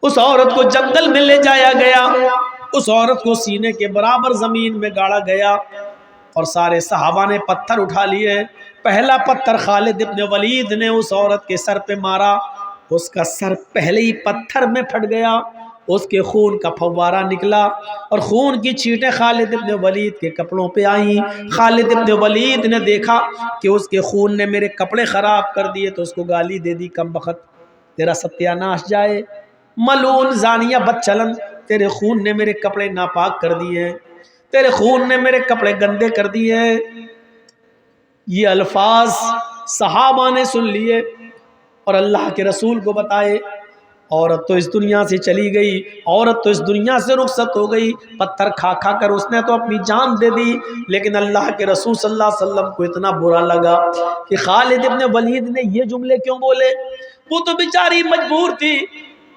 اس عورت کو جنگل میں لے جایا گیا، اس عورت کو سینے کے برابر زمین میں گاڑا گیا اور سارے صحابہ نے پتھر اٹھا لیے۔ پہلا پتھر خالد ابن ولید نے اس عورت کے سر پہ مارا، اس کا سر پہلے ہی پتھر میں پھٹ گیا، اس کے خون کا فوارہ نکلا اور خون کی چھینٹیں خالد ابن ولید کے کپڑوں پہ آئیں۔ خالد ابن ولید نے دیکھا کہ اس کے خون نے میرے کپڑے خراب کر دیے تو اس کو گالی دے دی، کم بخت تیرا ستیہ ناش جائے، ملعون زانیہ بدچلن، تیرے خون نے میرے کپڑے ناپاک کر دیے ہیں، تیرے خون نے میرے کپڑے گندے کر دیے ہیں۔ یہ الفاظ صحابہ نے سن لیے اور اللہ کے رسول کو بتائے۔ عورت تو اس دنیا سے چلی گئی، عورت تو اس دنیا سے رخصت ہو گئی، پتھر کھا کھا کر اس نے تو اپنی جان دے دی، لیکن اللہ کے رسول صلی اللہ علیہ وسلم کو اتنا برا لگا کہ خالد ابن ولید نے یہ جملے کیوں بولے۔ وہ تو بیچاری مجبور تھی،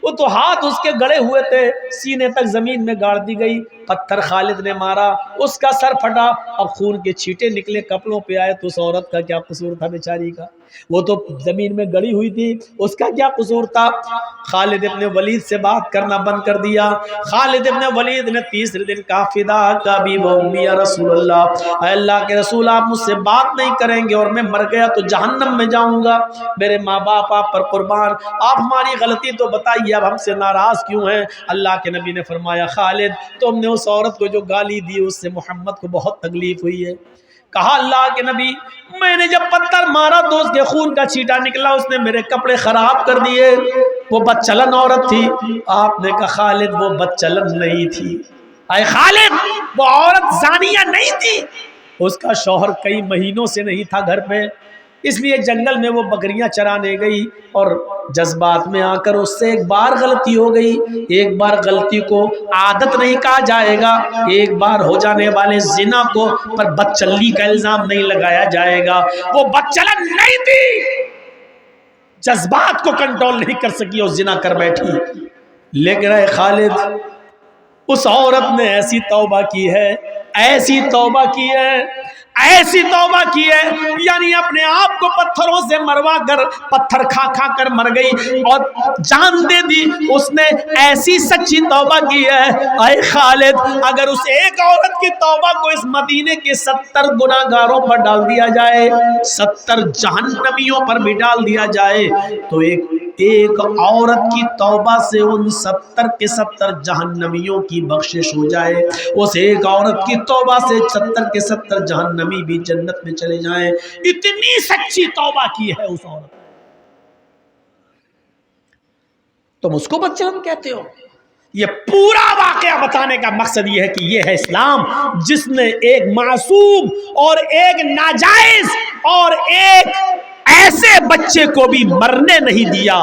وہ تو ہاتھ اس کے گڑے ہوئے تھے، سینے تک زمین میں گاڑ دی گئی، پتھر خالد نے مارا، اس کا سر پھٹا، اب خون کے چھینٹے نکلے کپڑوں پہ آئے تو اس عورت کا کیا قصور تھا بیچاری کا؟ وہ تو زمین میں گڑی ہوئی تھی، اس کا کیا قصور تھا؟ خالد ابن ولید سے بات کرنا بند کر دیا۔ خالد ابن ولید نے تیسرے دن کہا فداک ابی و امی یا رسول اللہ، اے اللہ کے رسول آپ مجھ سے بات نہیں کریں گے اور میں مر گیا تو جہنم میں جاؤں گا، میرے ماں باپ آپ پر قربان، آپ ہماری غلطی تو بتائیے، اب ہم سے ناراض کیوں ہیں؟ اللہ کے نبی نے فرمایا خالد تم نے اس عورت کو جو گالی دی اس سے محمد کو بہت تکلیف ہوئی ہے۔ کہا اللہ کے نبی میں نے جب پتھر مارا تو اس کے خون کا چھینٹا نکلا، اس نے میرے کپڑے خراب کر دیے، وہ بدچلن عورت تھی۔ آپ نے کہا خالد وہ بدچلن نہیں تھی، اے خالد وہ عورت زانیہ نہیں تھی، اس کا شوہر کئی مہینوں سے نہیں تھا گھر پہ، اس لیے جنگل میں وہ بکریاں چرانے گئی اور جذبات میں آ کر اس سے ایک بار غلطی ہو گئی۔ ایک بار غلطی کو عادت نہیں کہا جائے گا، ایک بار ہو جانے والے زنا کو پر بدچلی کا الزام نہیں لگایا جائے گا۔ وہ بدچلن نہیں تھی، جذبات کو کنٹرول نہیں کر سکی اور زنا کر بیٹھی، لیکن اے خالد اس عورت نے ایسی توبہ کی ہے، ایسی توبہ کی ہے، ایسی توبہ کی ہے، یعنی اپنے آپ کو پتھروں سے مروا کر پتھر کھا کھا کر مر گئی اور جان دے دی۔ اس نے ایسی سچی توبہ کی ہے، اے خالد اگر اس ایک عورت کی توبہ کو اس مدینے کے 70 گناہگاروں پر ڈال دیا جائے، 70 جہنمیوں پر بھی ڈال دیا جائے تو ایک عورت کی توبہ سے ان 70 کے 70 جہنمیوں کی بخشش ہو جائے، اس ایک عورت کی توبہ سے 70 کے 70 جہنمی بھی جنت میں چلے جائیں، اتنی سچی توبہ کی ہے اس عورت۔ تم اس کو بدچلن کہتے ہو؟ یہ پورا واقعہ بتانے کا مقصد یہ ہے کہ یہ ہے اسلام جس نے ایک معصوم اور ایک ناجائز اور ایک ایسے بچے کو بھی مرنے نہیں دیا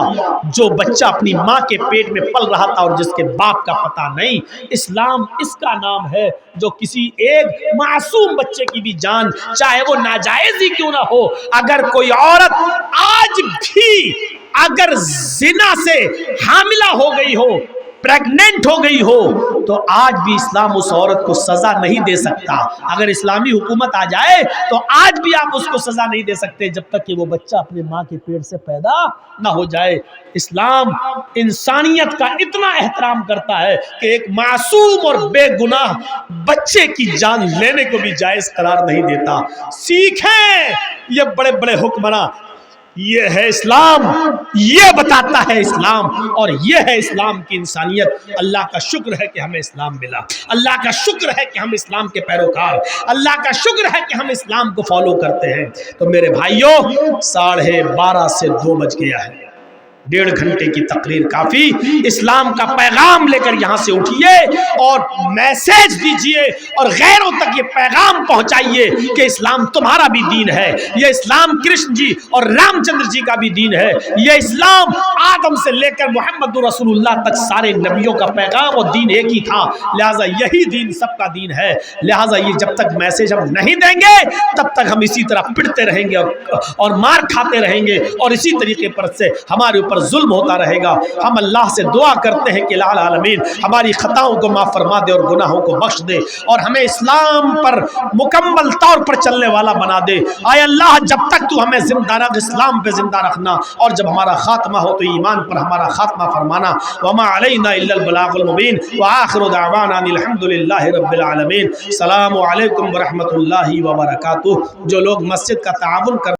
جو بچہ اپنی ماں کے پیٹ میں پل رہا تھا اور جس کے باپ کا پتہ نہیں۔ اسلام اس کا نام ہے جو کسی ایک معصوم بچے کی بھی جان چاہے وہ ناجائز ہی کیوں نہ ہو، اگر کوئی عورت آج بھی اگر زنا سے حاملہ ہو گئی ہو، پریگننٹ ہو گئی ہو، تو آج بھی اسلام اس عورت کو سزا نہیں دے سکتا۔ اگر اسلامی حکومت آ جائے تو آج بھی آپ اس کو سزا نہیں دے سکتے جب تک کہ وہ بچہ اپنے ماں کے پیٹ سے پیدا نہ ہو جائے۔ اسلام انسانیت کا اتنا احترام کرتا ہے کہ ایک معصوم اور بے گناہ بچے کی جان لینے کو بھی جائز قرار نہیں دیتا۔ سیکھیں یہ بڑے بڑے حکمراں، یہ ہے اسلام، یہ بتاتا ہے اسلام، اور یہ ہے اسلام کی انسانیت۔ اللہ کا شکر ہے کہ ہمیں اسلام ملا، اللہ کا شکر ہے کہ ہم اسلام کے پیروکار، اللہ کا شکر ہے کہ ہم اسلام کو فالو کرتے ہیں۔ تو میرے بھائیوں 12:30 سے 2 بج گیا ہے، 1.5 گھنٹے کی تقریر کافی۔ اسلام کا پیغام لے کر یہاں سے اٹھیے اور میسیج دیجئے اور غیروں تک یہ پیغام پہنچائیے کہ اسلام تمہارا بھی دین ہے، یہ اسلام کرشن جی اور رام چندر جی کا بھی دین ہے، یہ اسلام آدم سے لے کر محمد رسول اللہ تک سارے نبیوں کا پیغام اور دین ایک ہی تھا، لہٰذا یہی دین سب کا دین ہے۔ لہٰذا یہ جب تک میسیج ہم نہیں دیں گے تب تک ہم اسی طرح پڑتے رہیں گے اور مار کھاتے رہیں گے اور اسی طریقے پر سے ہمارے اوپر ظلم ہوتا رہے گا۔ ہم اللہ سے دعا کرتے ہیں کہ الہ العالمین ہماری خطاؤں کو معاف فرما دے اور گناہوں کو بخش دے اور ہمیں اسلام پر مکمل طور پر چلنے والا بنا دے۔ آئے اللہ جب تک تو ہمیں زندہ رکھ، اسلام پہ زندہ رکھنا، اور جب ہمارا خاتمہ ہو تو ایمان پر ہمارا خاتمہ فرمانا۔ وما علینا الا البلاغ المبین وآخر دعوانا الحمدللہ رب العالمین۔ السلام علیکم ورحمۃ اللہ وبرکاتہ۔ جو لوگ مسجد کا تعاون کر